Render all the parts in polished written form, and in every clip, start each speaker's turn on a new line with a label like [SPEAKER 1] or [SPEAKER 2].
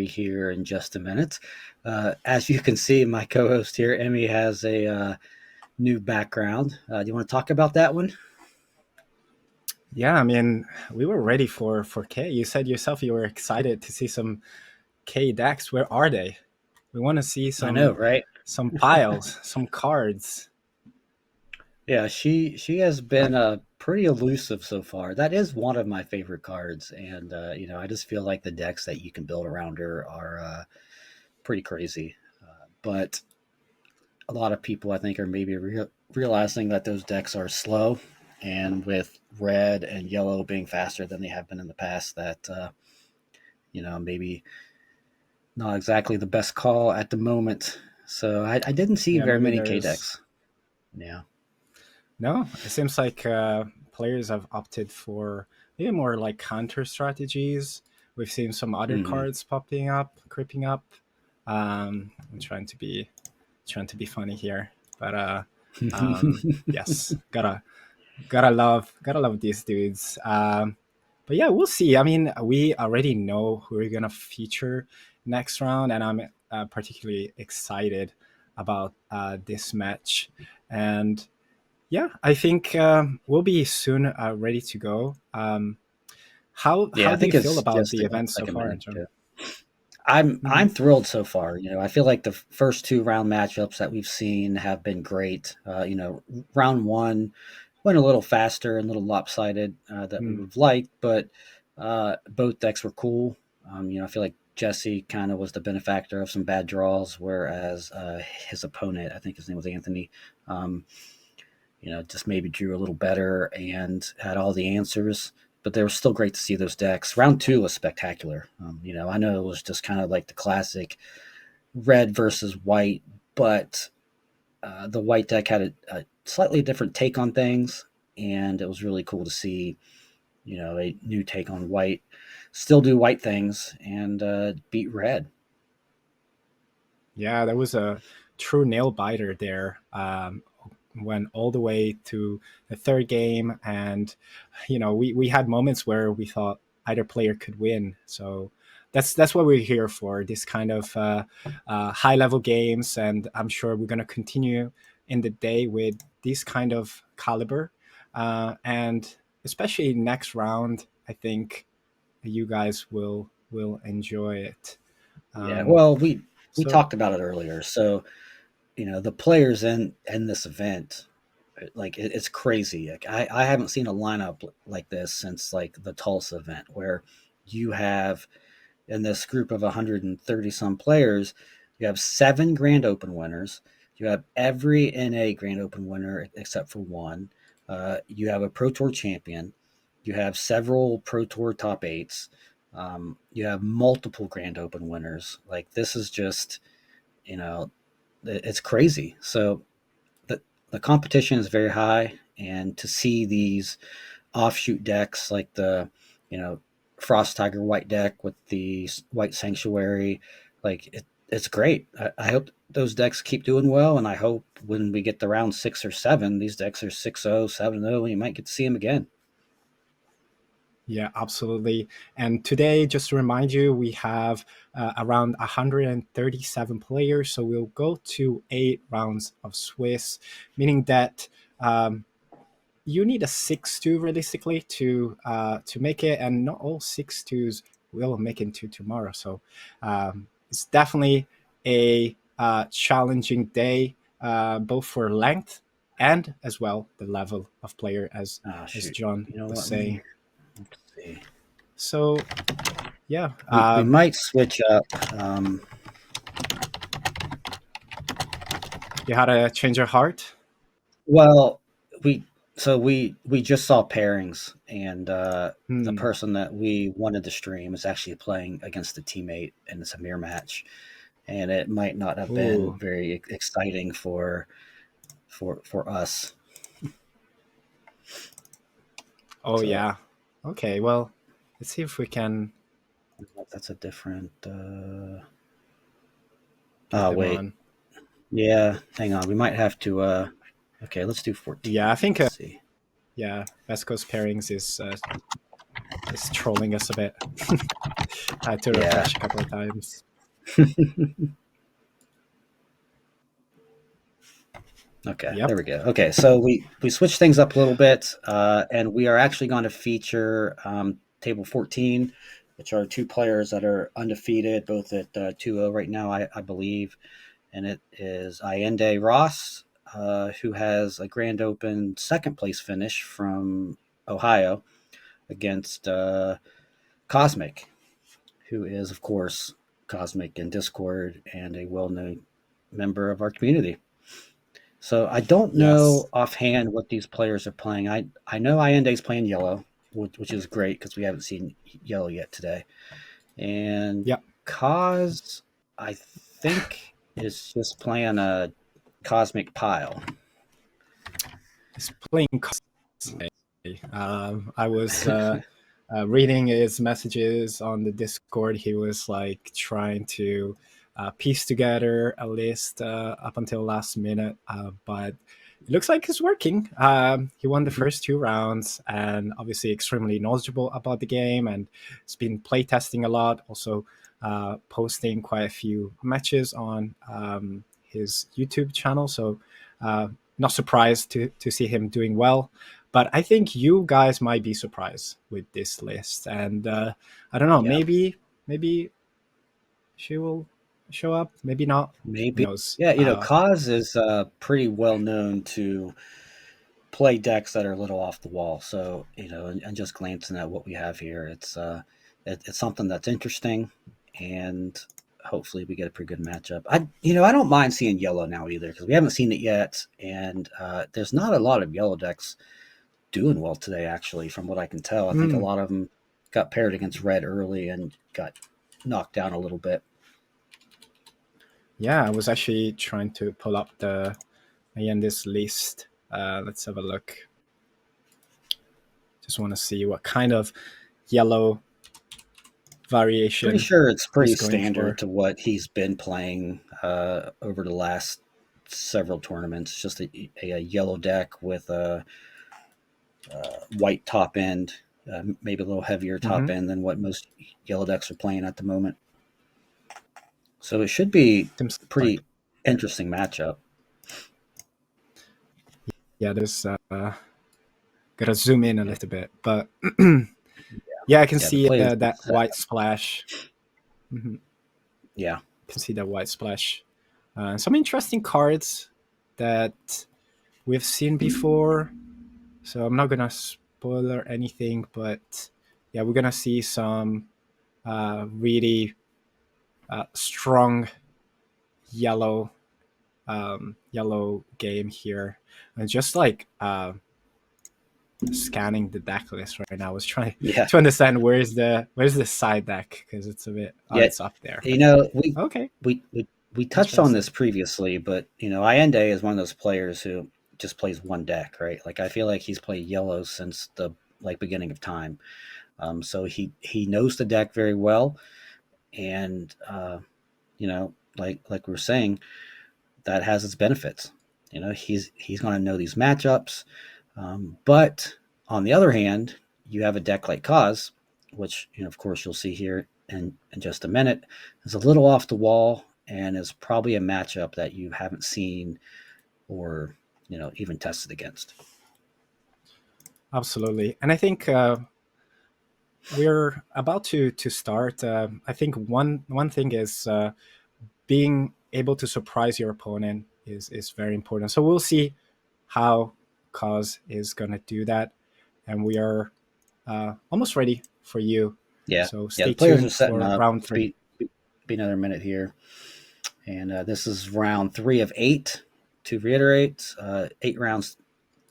[SPEAKER 1] here in just a minute. As you can see, my co-host here, Emmy, has a new background. Do you want to talk about that one?
[SPEAKER 2] Yeah, I mean, we were ready for K. You said yourself you were excited to see some K decks. Where are they? We want to see
[SPEAKER 1] I know, right?
[SPEAKER 2] some piles, some cards.
[SPEAKER 1] Yeah, she has been pretty elusive so far. That is one of my favorite cards, and I just feel like the decks that you can build around her are pretty crazy. But a lot of people, I think, are maybe realizing that those decks are slow, and with red and yellow being faster than they have been in the past, that maybe not exactly the best call at the moment. So I didn't see
[SPEAKER 2] Yeah,
[SPEAKER 1] very
[SPEAKER 2] maybe
[SPEAKER 1] many K
[SPEAKER 2] there's
[SPEAKER 1] decks. Yeah.
[SPEAKER 2] no. It seems like players have opted for maybe more like counter strategies. We've seen some other
[SPEAKER 1] Hmm.
[SPEAKER 2] cards popping up, creeping up. I'm trying to be funny here, but yes, gotta love these dudes. But yeah, we'll see. I mean, we already know who we're gonna feature next round, and I'm particularly excited about this match. And yeah, I think we'll be soon ready to go. How
[SPEAKER 1] Yeah, I
[SPEAKER 2] do you
[SPEAKER 1] think
[SPEAKER 2] feel
[SPEAKER 1] it's
[SPEAKER 2] about
[SPEAKER 1] just
[SPEAKER 2] the event so
[SPEAKER 1] like a
[SPEAKER 2] far,
[SPEAKER 1] minute
[SPEAKER 2] in terms?
[SPEAKER 1] or two. I'm
[SPEAKER 2] Mhm.
[SPEAKER 1] thrilled so far. I feel like the first two round matchups that we've seen have been great. Round one went a little faster and a little lopsided that we would
[SPEAKER 2] Mm.
[SPEAKER 1] have liked, but both decks were cool. I feel like Jesse kind of was the benefactor of some bad draws, whereas his opponent, I think his name was Anthony, um, just maybe drew a little better and had all the answers. But they were still great to see those decks. Round two was spectacular. I know it was just kind of like the classic red versus white, but the white deck had a slightly different take on things, and it was really cool to see, a new take on white, still do white things and beat red.
[SPEAKER 2] Yeah, that was a true nail biter there. Went all the way to the third game, and we had moments where we thought either player could win. So that's what we're here for. This kind of high level games, and I'm sure we're gonna continue in the day with this kind of caliber, and especially next round. I think you guys will enjoy it.
[SPEAKER 1] Yeah,
[SPEAKER 2] Um,
[SPEAKER 1] well, we
[SPEAKER 2] so
[SPEAKER 1] talked about it earlier. So the players in this event, like it's crazy. Like I haven't seen a lineup like this since like the Tulsa event, where you have in this group of 130 some players, you have 7 Grand Open winners. You have every NA Grand Open winner except for one. You have a Pro Tour champion. You have several Pro Tour top eights. You have multiple Grand Open winners. Like this is just, you know, it's crazy. So the the competition is very high, and to see these offshoot decks like the you know Frost Tiger white deck with the white sanctuary, like it's great. I hope those decks keep doing well, and I hope when we get to round 6 or 7, these decks are 6-0, 7-0, and you might get to see them again.
[SPEAKER 2] yeah, absolutely. And today, just to remind you, we have around 137 players. So we'll go to 8 rounds of Swiss, meaning that you need a 6-2 realistically to make it, and not all 6-2s will make it to tomorrow. So it's definitely a challenging day, both for length and as well the level of player,
[SPEAKER 1] Oh
[SPEAKER 2] as
[SPEAKER 1] shoot!
[SPEAKER 2] John
[SPEAKER 1] You know
[SPEAKER 2] was
[SPEAKER 1] what?
[SPEAKER 2] saying.
[SPEAKER 1] Let's see.
[SPEAKER 2] So yeah,
[SPEAKER 1] We might switch up.
[SPEAKER 2] you had to change your heart.
[SPEAKER 1] Well, we we just saw pairings, and the
[SPEAKER 2] Hmm.
[SPEAKER 1] person that we wanted to stream is actually playing against a teammate, and it's a mirror match, and it might not have been
[SPEAKER 2] Ooh.
[SPEAKER 1] very exciting for us.
[SPEAKER 2] Oh
[SPEAKER 1] So
[SPEAKER 2] yeah. Okay. Well, let's see if we can
[SPEAKER 1] that's a different.
[SPEAKER 2] get
[SPEAKER 1] Oh
[SPEAKER 2] them
[SPEAKER 1] wait,
[SPEAKER 2] on.
[SPEAKER 1] yeah, hang on. We might have to. Okay, let's do
[SPEAKER 2] Yeah,
[SPEAKER 1] 14.
[SPEAKER 2] I think.
[SPEAKER 1] Let's see.
[SPEAKER 2] Yeah, West Coast pairings is trolling us a bit. I had to
[SPEAKER 1] Yeah.
[SPEAKER 2] refresh a couple of times.
[SPEAKER 1] Okay, there
[SPEAKER 2] Yep.
[SPEAKER 1] we go. Okay, so we switched things up a little bit, and we are actually going to feature table 14, which are two players that are undefeated, both at 2-0 right now, I believe. And it is Allende Ross, who has a grand open second place finish from Ohio against Cosmic, who is, of course, Cosmic in Discord and a well known member of our community. So I don't
[SPEAKER 2] Yes.
[SPEAKER 1] know offhand what these players are playing. I know Allende's playing yellow, which is great because we haven't seen yellow yet today. And
[SPEAKER 2] Yep.
[SPEAKER 1] Cos, I think, is just playing a cosmic pile.
[SPEAKER 2] He's playing Cosplay. I was reading his messages on the Discord. He was like trying to piece together a list up until last minute, but it looks like it's working. He won the first two rounds, and obviously extremely knowledgeable about the game, and he's been playtesting a lot. Also, posting quite a few matches on his YouTube channel. So. Not surprised to see him doing well, but I think you guys might be surprised with this list, and I don't know,
[SPEAKER 1] Yeah,
[SPEAKER 2] maybe she will show up, maybe not. Who
[SPEAKER 1] maybe.
[SPEAKER 2] knows?
[SPEAKER 1] Yeah, Cos is pretty well known to play decks that are a little off the wall. So and just glancing at what we have here, it's something that's interesting, and hopefully we get a pretty good matchup. I don't mind seeing yellow now either because we haven't seen it yet, and there's not a lot of yellow decks doing well today. Actually, from what I can tell, I think a
[SPEAKER 2] Mm,
[SPEAKER 1] lot of them got paired against red early and got knocked down a little bit.
[SPEAKER 2] yeah, I was actually trying to pull up the again this list. Let's have a look. Just want to see what kind of yellow
[SPEAKER 1] Pretty
[SPEAKER 2] variation
[SPEAKER 1] sure it's
[SPEAKER 2] he's
[SPEAKER 1] pretty
[SPEAKER 2] going
[SPEAKER 1] standard
[SPEAKER 2] for.
[SPEAKER 1] to what he's been playing over the last several tournaments. Just a yellow deck with a white top end, maybe a little heavier top
[SPEAKER 2] Mm-hmm.
[SPEAKER 1] end than what most yellow decks are playing at the moment. So it should be
[SPEAKER 2] Seems
[SPEAKER 1] a
[SPEAKER 2] like
[SPEAKER 1] pretty interesting matchup.
[SPEAKER 2] yeah, there's gotta zoom in a
[SPEAKER 1] Yeah,
[SPEAKER 2] little bit, but yeah, I can
[SPEAKER 1] yeah, the
[SPEAKER 2] see
[SPEAKER 1] players
[SPEAKER 2] that white splash. Mm-hmm.
[SPEAKER 1] yeah,
[SPEAKER 2] Can see that white splash. Some interesting cards that we've seen before. So I'm not gonna spoiler anything, but yeah, we're gonna see some really strong yellow yellow game here, and just like scanning the deck list right now. I was trying
[SPEAKER 1] yeah,
[SPEAKER 2] to understand where's the side deck because it's a bit
[SPEAKER 1] yeah.
[SPEAKER 2] it's up there.
[SPEAKER 1] You know,
[SPEAKER 2] Okay,
[SPEAKER 1] we we, we touched on
[SPEAKER 2] interesting.
[SPEAKER 1] this previously, but Allende is one of those players who just plays one deck, right? Like I feel like he's played yellow since the beginning of time. So he knows the deck very well, and like we were saying, that has its benefits. He's going to know these matchups, but on the other hand, you have a deck like Cause, which of course you'll see here in just a minute, is a little off the wall and is probably a matchup that you haven't seen or even tested against.
[SPEAKER 2] Absolutely, and I think we're about to start. I think one thing is being able to surprise your opponent is very important. So we'll see how Cause is gonna do that, and we are almost ready for you.
[SPEAKER 1] Yeah,
[SPEAKER 2] So
[SPEAKER 1] yeah. The
[SPEAKER 2] stay
[SPEAKER 1] players are
[SPEAKER 2] tuned
[SPEAKER 1] setting
[SPEAKER 2] for
[SPEAKER 1] up.
[SPEAKER 2] round three.
[SPEAKER 1] Be another minute here, and this is round 3 of 8. To reiterate, 8 rounds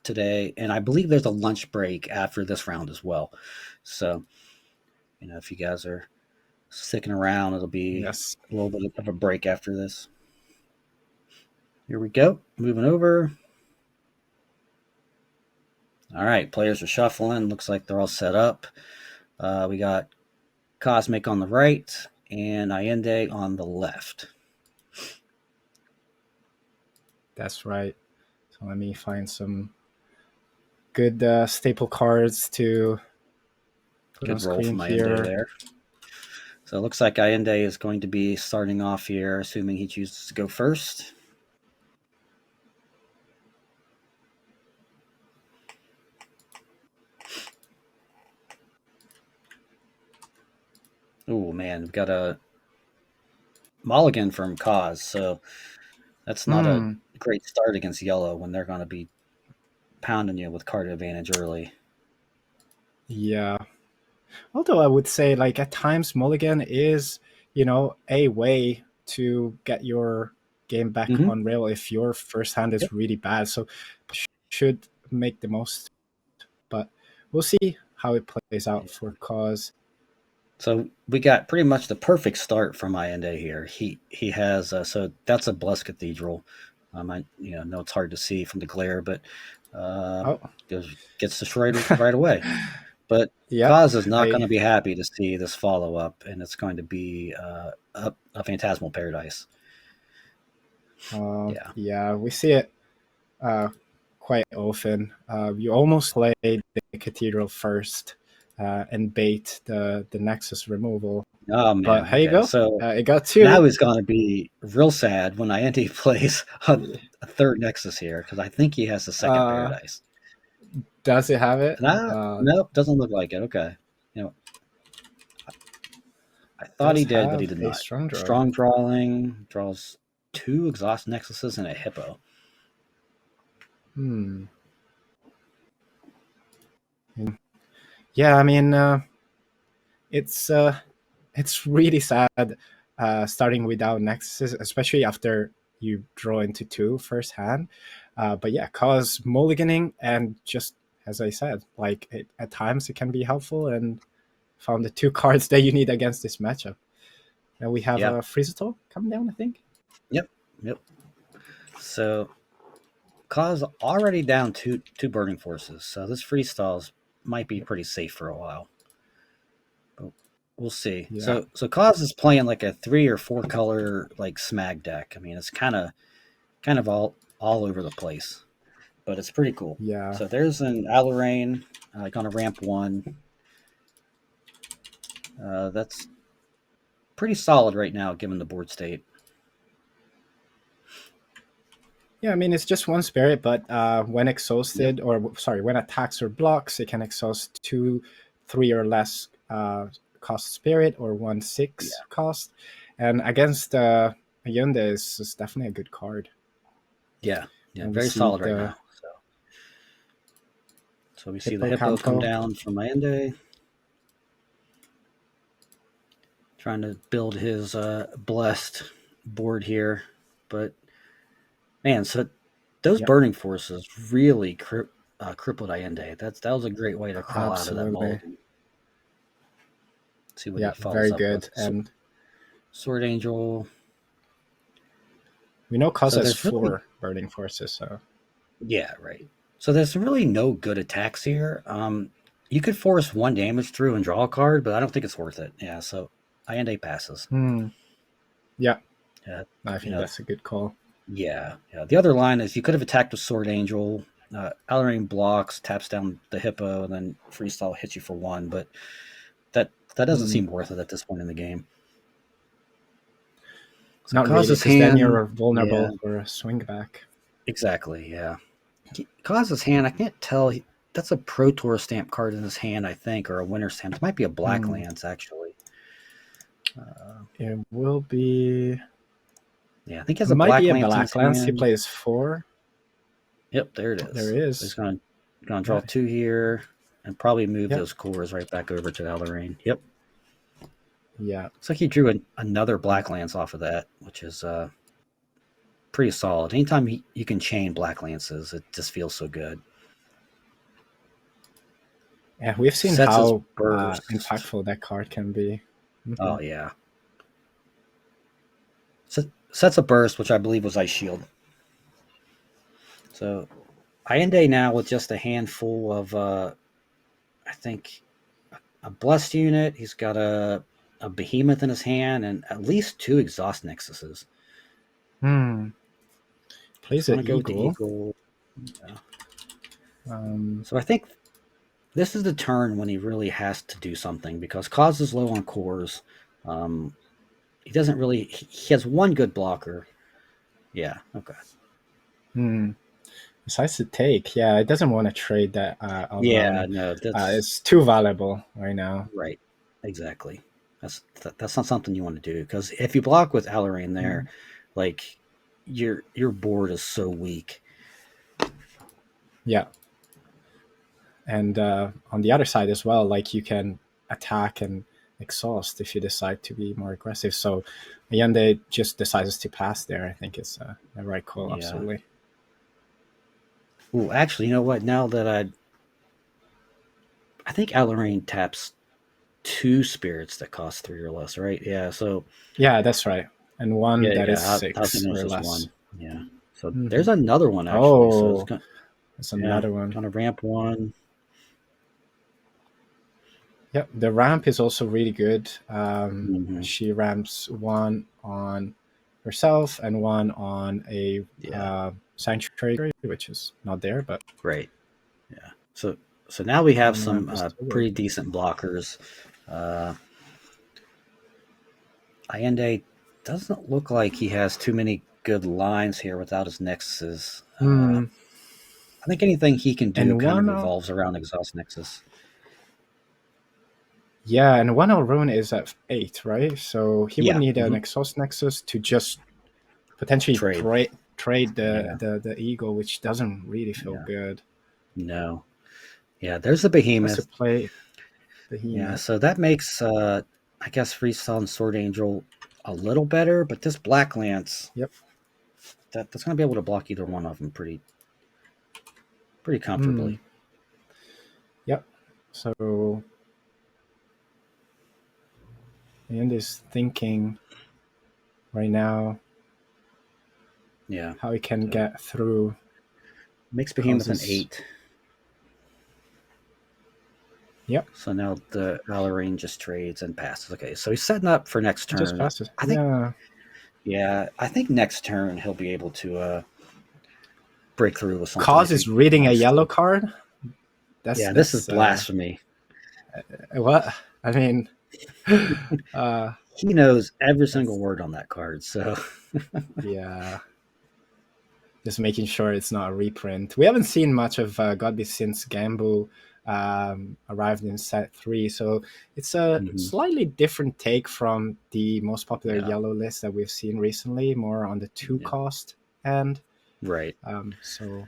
[SPEAKER 1] today, and I believe there's a lunch break after this round as well. So, if you guys are sticking around, it'll be
[SPEAKER 2] Yes.
[SPEAKER 1] a little bit of a break after this. Here we go. Moving over. All right, players are shuffling. Looks like they're all set up. We got Cosmic on the right and Allende on the left.
[SPEAKER 2] That's right. So let me find some good staple cards to put on
[SPEAKER 1] Good roll
[SPEAKER 2] screen
[SPEAKER 1] from Allende
[SPEAKER 2] here.
[SPEAKER 1] there. So it looks like Allende is going to be starting off here, assuming he chooses to go first. Oh man, we've got a mulligan from Cause, so that's not a
[SPEAKER 2] Hmm.
[SPEAKER 1] great start against yellow when they're going to be pounding you with card advantage early.
[SPEAKER 2] Yeah. Although I would say, like at times, mulligan is a way to get your game back
[SPEAKER 1] Mm-hmm.
[SPEAKER 2] on rail if your first hand
[SPEAKER 1] Yep.
[SPEAKER 2] is really bad. So should make the most. But we'll see how it plays out for Cause.
[SPEAKER 1] So we got pretty much the perfect start from Allende here. He has so that's a blessed cathedral. I know it's hard to see from the glare, but uh,
[SPEAKER 2] Oh,
[SPEAKER 1] gets destroyed right away. But
[SPEAKER 2] yeah.
[SPEAKER 1] Kaz is not going
[SPEAKER 2] I
[SPEAKER 1] to be happy to see this follow up, and it's going to be a phantasmal paradise. Yeah.
[SPEAKER 2] yeah, we see it uh, quite often. You almost play the cathedral first and bait the Nexus removal.
[SPEAKER 1] Oh
[SPEAKER 2] But
[SPEAKER 1] man.
[SPEAKER 2] here you
[SPEAKER 1] Okay.
[SPEAKER 2] go.
[SPEAKER 1] So
[SPEAKER 2] It got
[SPEAKER 1] now
[SPEAKER 2] two.
[SPEAKER 1] he's going to be real sad when Ianti plays a third Nexus here because I think he has the second
[SPEAKER 2] Uh,
[SPEAKER 1] paradise.
[SPEAKER 2] does it have it?
[SPEAKER 1] No, nope, doesn't look like it. Okay. You know, I thought
[SPEAKER 2] Does
[SPEAKER 1] he did, but he
[SPEAKER 2] have
[SPEAKER 1] did
[SPEAKER 2] a
[SPEAKER 1] not.
[SPEAKER 2] strong draw.
[SPEAKER 1] Strong drawing draws two exhaust nexuses and a hippo.
[SPEAKER 2] Hmm. Yeah, I mean, it's it's really sad starting without nexuses, especially after you draw into two first hand. But yeah, cause mulliganing and just as I said, like at times it can be helpful and found the two cards that you need against this matchup. And we have
[SPEAKER 1] Yeah.
[SPEAKER 2] a Frizzle coming down, I think.
[SPEAKER 1] Yep. Yep. So Cause already down two burning forces, so this freestyles might be pretty safe for a while. But we'll see.
[SPEAKER 2] Yeah,
[SPEAKER 1] So Cause is playing like a 3 or 4 color like Smagg deck. I mean, it's kind of all over the place, but it's pretty cool.
[SPEAKER 2] yeah,
[SPEAKER 1] So there's an Alarain like on a ramp one. That's pretty solid right now given the board state.
[SPEAKER 2] yeah. I mean, it's just one spirit, but when
[SPEAKER 1] Yep.
[SPEAKER 2] exhausted, or sorry, when attacks or blocks, it can exhaust two, three or less cost spirit, or one
[SPEAKER 1] Yeah.
[SPEAKER 2] six cost. And against Ayunda is definitely a good card.
[SPEAKER 1] Yeah. Yeah.
[SPEAKER 2] And we
[SPEAKER 1] Very
[SPEAKER 2] see
[SPEAKER 1] solid right
[SPEAKER 2] the
[SPEAKER 1] now. So we see the hippo come
[SPEAKER 2] Hippocampo.
[SPEAKER 1] down from Mayende, trying to build his blessed board here. But man, so those
[SPEAKER 2] Yep,
[SPEAKER 1] burning forces really crippled Allende. That was a great way to crawl out of that
[SPEAKER 2] absolutely.
[SPEAKER 1] mulligan. See what he
[SPEAKER 2] Yeah,
[SPEAKER 1] follows
[SPEAKER 2] very
[SPEAKER 1] up
[SPEAKER 2] good.
[SPEAKER 1] with.
[SPEAKER 2] And
[SPEAKER 1] Sword Angel.
[SPEAKER 2] we know Kaz
[SPEAKER 1] So
[SPEAKER 2] has
[SPEAKER 1] there's really
[SPEAKER 2] four burning forces, so
[SPEAKER 1] yeah, right. So there's really no good attacks here. You could force one damage through and draw a card, but I don't think it's worth it. Yeah, so Allende passes.
[SPEAKER 2] yeah,
[SPEAKER 1] Yeah,
[SPEAKER 2] I
[SPEAKER 1] you
[SPEAKER 2] think
[SPEAKER 1] know,
[SPEAKER 2] that's a good call.
[SPEAKER 1] yeah. The other line is you could have attacked with Sword Angel. Alarain blocks, taps down the hippo, and then freestyle hits you for one. But that doesn't
[SPEAKER 2] Hmm.
[SPEAKER 1] seem worth it at this point in the game. So
[SPEAKER 2] Not really,
[SPEAKER 1] causes
[SPEAKER 2] because then
[SPEAKER 1] hand.
[SPEAKER 2] you're
[SPEAKER 1] Yeah,
[SPEAKER 2] vulnerable for a swing back.
[SPEAKER 1] exactly. Yeah, causes hand. I can't tell. That's a Pro Tour stamp card in his hand, I think, or a winner stamp. It might be a Black
[SPEAKER 2] Hmm.
[SPEAKER 1] Lance actually. Uh,
[SPEAKER 2] It will be.
[SPEAKER 1] yeah, I think he has a
[SPEAKER 2] Might
[SPEAKER 1] Black
[SPEAKER 2] be a
[SPEAKER 1] Lance in his
[SPEAKER 2] Black Lance. He
[SPEAKER 1] hand.
[SPEAKER 2] plays four.
[SPEAKER 1] Yep, there it
[SPEAKER 2] There
[SPEAKER 1] is. So he's
[SPEAKER 2] is.
[SPEAKER 1] gonna draw
[SPEAKER 2] Yeah.
[SPEAKER 1] two here and probably move
[SPEAKER 2] Yep.
[SPEAKER 1] those cores right back over to Alarain. Yep.
[SPEAKER 2] Yeah.
[SPEAKER 1] Looks like he drew another Black Lance off of that, which is pretty solid. Anytime you can chain Black Lances, it just feels so good.
[SPEAKER 2] Yeah. We've seen
[SPEAKER 1] Sets his
[SPEAKER 2] how
[SPEAKER 1] burst.
[SPEAKER 2] impactful that card can be. Hmm.
[SPEAKER 1] Oh yeah. Sets a burst, which I believe was Ice Shield. So Allende now with just a handful of I think a blessed unit. He's got a behemoth in his hand and at least two exhaust nexuses.
[SPEAKER 2] Hmm.
[SPEAKER 1] He's
[SPEAKER 2] Plays
[SPEAKER 1] going
[SPEAKER 2] an
[SPEAKER 1] to go with the
[SPEAKER 2] eagle.
[SPEAKER 1] eagle. Yeah.
[SPEAKER 2] Um,
[SPEAKER 1] So I think this is the turn when he really has to do something because Cause is low on cores. Um, he doesn't really. He has one good blocker. Yeah. Okay.
[SPEAKER 2] Hmm. Besides the take, yeah, it doesn't want to trade that
[SPEAKER 1] Yeah.
[SPEAKER 2] alone.
[SPEAKER 1] No. That's
[SPEAKER 2] It's too valuable right now.
[SPEAKER 1] right. Exactly. That's not something you want to do because if you block with Allarine there,
[SPEAKER 2] Mm.
[SPEAKER 1] like your board is so weak.
[SPEAKER 2] Yeah, and on the other side as well, like you can attack and exhaust if you decide to be more aggressive. So Allende just decides to pass there. I think it's the right call,
[SPEAKER 1] Yeah.
[SPEAKER 2] absolutely.
[SPEAKER 1] Well, actually, you know what? Now that I think Allarine taps two spirits that cost three or less, right? Yeah. So
[SPEAKER 2] Yeah, that's right. And one
[SPEAKER 1] yeah,
[SPEAKER 2] that is
[SPEAKER 1] yeah. I was
[SPEAKER 2] six
[SPEAKER 1] thinking it was
[SPEAKER 2] or
[SPEAKER 1] just
[SPEAKER 2] less.
[SPEAKER 1] one. Yeah. So
[SPEAKER 2] Hmm.
[SPEAKER 1] there's another one actually. So it's
[SPEAKER 2] Oh,
[SPEAKER 1] going.
[SPEAKER 2] there's
[SPEAKER 1] Yeah,
[SPEAKER 2] another one.
[SPEAKER 1] gonna ramp one.
[SPEAKER 2] Yep, the ramp is also really good.
[SPEAKER 1] Hmm.
[SPEAKER 2] She ramps one on herself and one on a
[SPEAKER 1] Yeah.
[SPEAKER 2] sanctuary, which is not there, but
[SPEAKER 1] Great. Yeah. So now we have
[SPEAKER 2] one
[SPEAKER 1] some
[SPEAKER 2] ramp is still really
[SPEAKER 1] pretty
[SPEAKER 2] good.
[SPEAKER 1] decent blockers. Uh, Allende doesn't look like he has too many good lines here without his nexuses.
[SPEAKER 2] Hmm.
[SPEAKER 1] I think anything he can do
[SPEAKER 2] And
[SPEAKER 1] kind of
[SPEAKER 2] one,
[SPEAKER 1] revolves around exhaust nexus.
[SPEAKER 2] yeah, and one Rune is at 8, right? So he would
[SPEAKER 1] Yeah.
[SPEAKER 2] need an
[SPEAKER 1] Hmm.
[SPEAKER 2] exhaust nexus to just potentially
[SPEAKER 1] Trade.
[SPEAKER 2] trade
[SPEAKER 1] Yeah.
[SPEAKER 2] the eagle, which doesn't really feel
[SPEAKER 1] Yeah.
[SPEAKER 2] good.
[SPEAKER 1] No. Yeah. There's the
[SPEAKER 2] Tries to
[SPEAKER 1] behemoth.
[SPEAKER 2] play
[SPEAKER 1] Yeah.
[SPEAKER 2] behemoth.
[SPEAKER 1] So that makes I guess Freestyle and Sword Angel a little better, but this Black Lance
[SPEAKER 2] Yep.
[SPEAKER 1] that's gonna be able to block either one of them pretty
[SPEAKER 2] Hmm.
[SPEAKER 1] comfortably.
[SPEAKER 2] Yep. So Ian is thinking right now
[SPEAKER 1] Yeah.
[SPEAKER 2] how he can
[SPEAKER 1] So
[SPEAKER 2] get through
[SPEAKER 1] makes Behemoth an
[SPEAKER 2] causes.
[SPEAKER 1] 8.
[SPEAKER 2] Yep.
[SPEAKER 1] So now the Valorine just trades and passes. Okay, so he's setting up for next
[SPEAKER 2] He just
[SPEAKER 1] turn.
[SPEAKER 2] passes.
[SPEAKER 1] I think,
[SPEAKER 2] Yeah.
[SPEAKER 1] yeah, I think next turn he'll be able to break through with something
[SPEAKER 2] Cause
[SPEAKER 1] maybe
[SPEAKER 2] is reading a yellow
[SPEAKER 1] nicely.
[SPEAKER 2] card.
[SPEAKER 1] Yeah, this is
[SPEAKER 2] That's
[SPEAKER 1] blasphemy.
[SPEAKER 2] what I mean. uh
[SPEAKER 1] He knows every single
[SPEAKER 2] that's
[SPEAKER 1] word on that card. So
[SPEAKER 2] yeah. Just making sure it's not a reprint. We haven't seen much of Godby since Gamble arrived in set 3, so it's a
[SPEAKER 1] mhm,
[SPEAKER 2] slightly different take from the most popular
[SPEAKER 1] yeah,
[SPEAKER 2] yellow list that we've seen recently, more on the 2
[SPEAKER 1] yeah,
[SPEAKER 2] cost end.
[SPEAKER 1] right.
[SPEAKER 2] So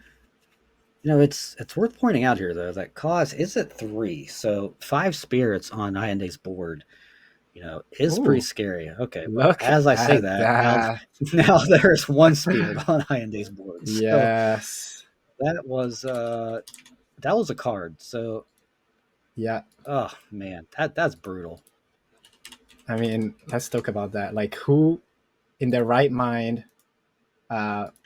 [SPEAKER 1] It's worth pointing out here though that Cause is at 3, so 5 spirits on Allende's board. Is pretty
[SPEAKER 2] ooh,
[SPEAKER 1] scary. Okay, well,
[SPEAKER 2] look
[SPEAKER 1] as I say
[SPEAKER 2] at
[SPEAKER 1] that, now
[SPEAKER 2] that.
[SPEAKER 1] now there's one spirit on Hyundae's board. So
[SPEAKER 2] Yes.
[SPEAKER 1] that was that was a card. So
[SPEAKER 2] Yeah.
[SPEAKER 1] oh man, that's brutal.
[SPEAKER 2] I mean, let's talk about that. Like, who in their right mind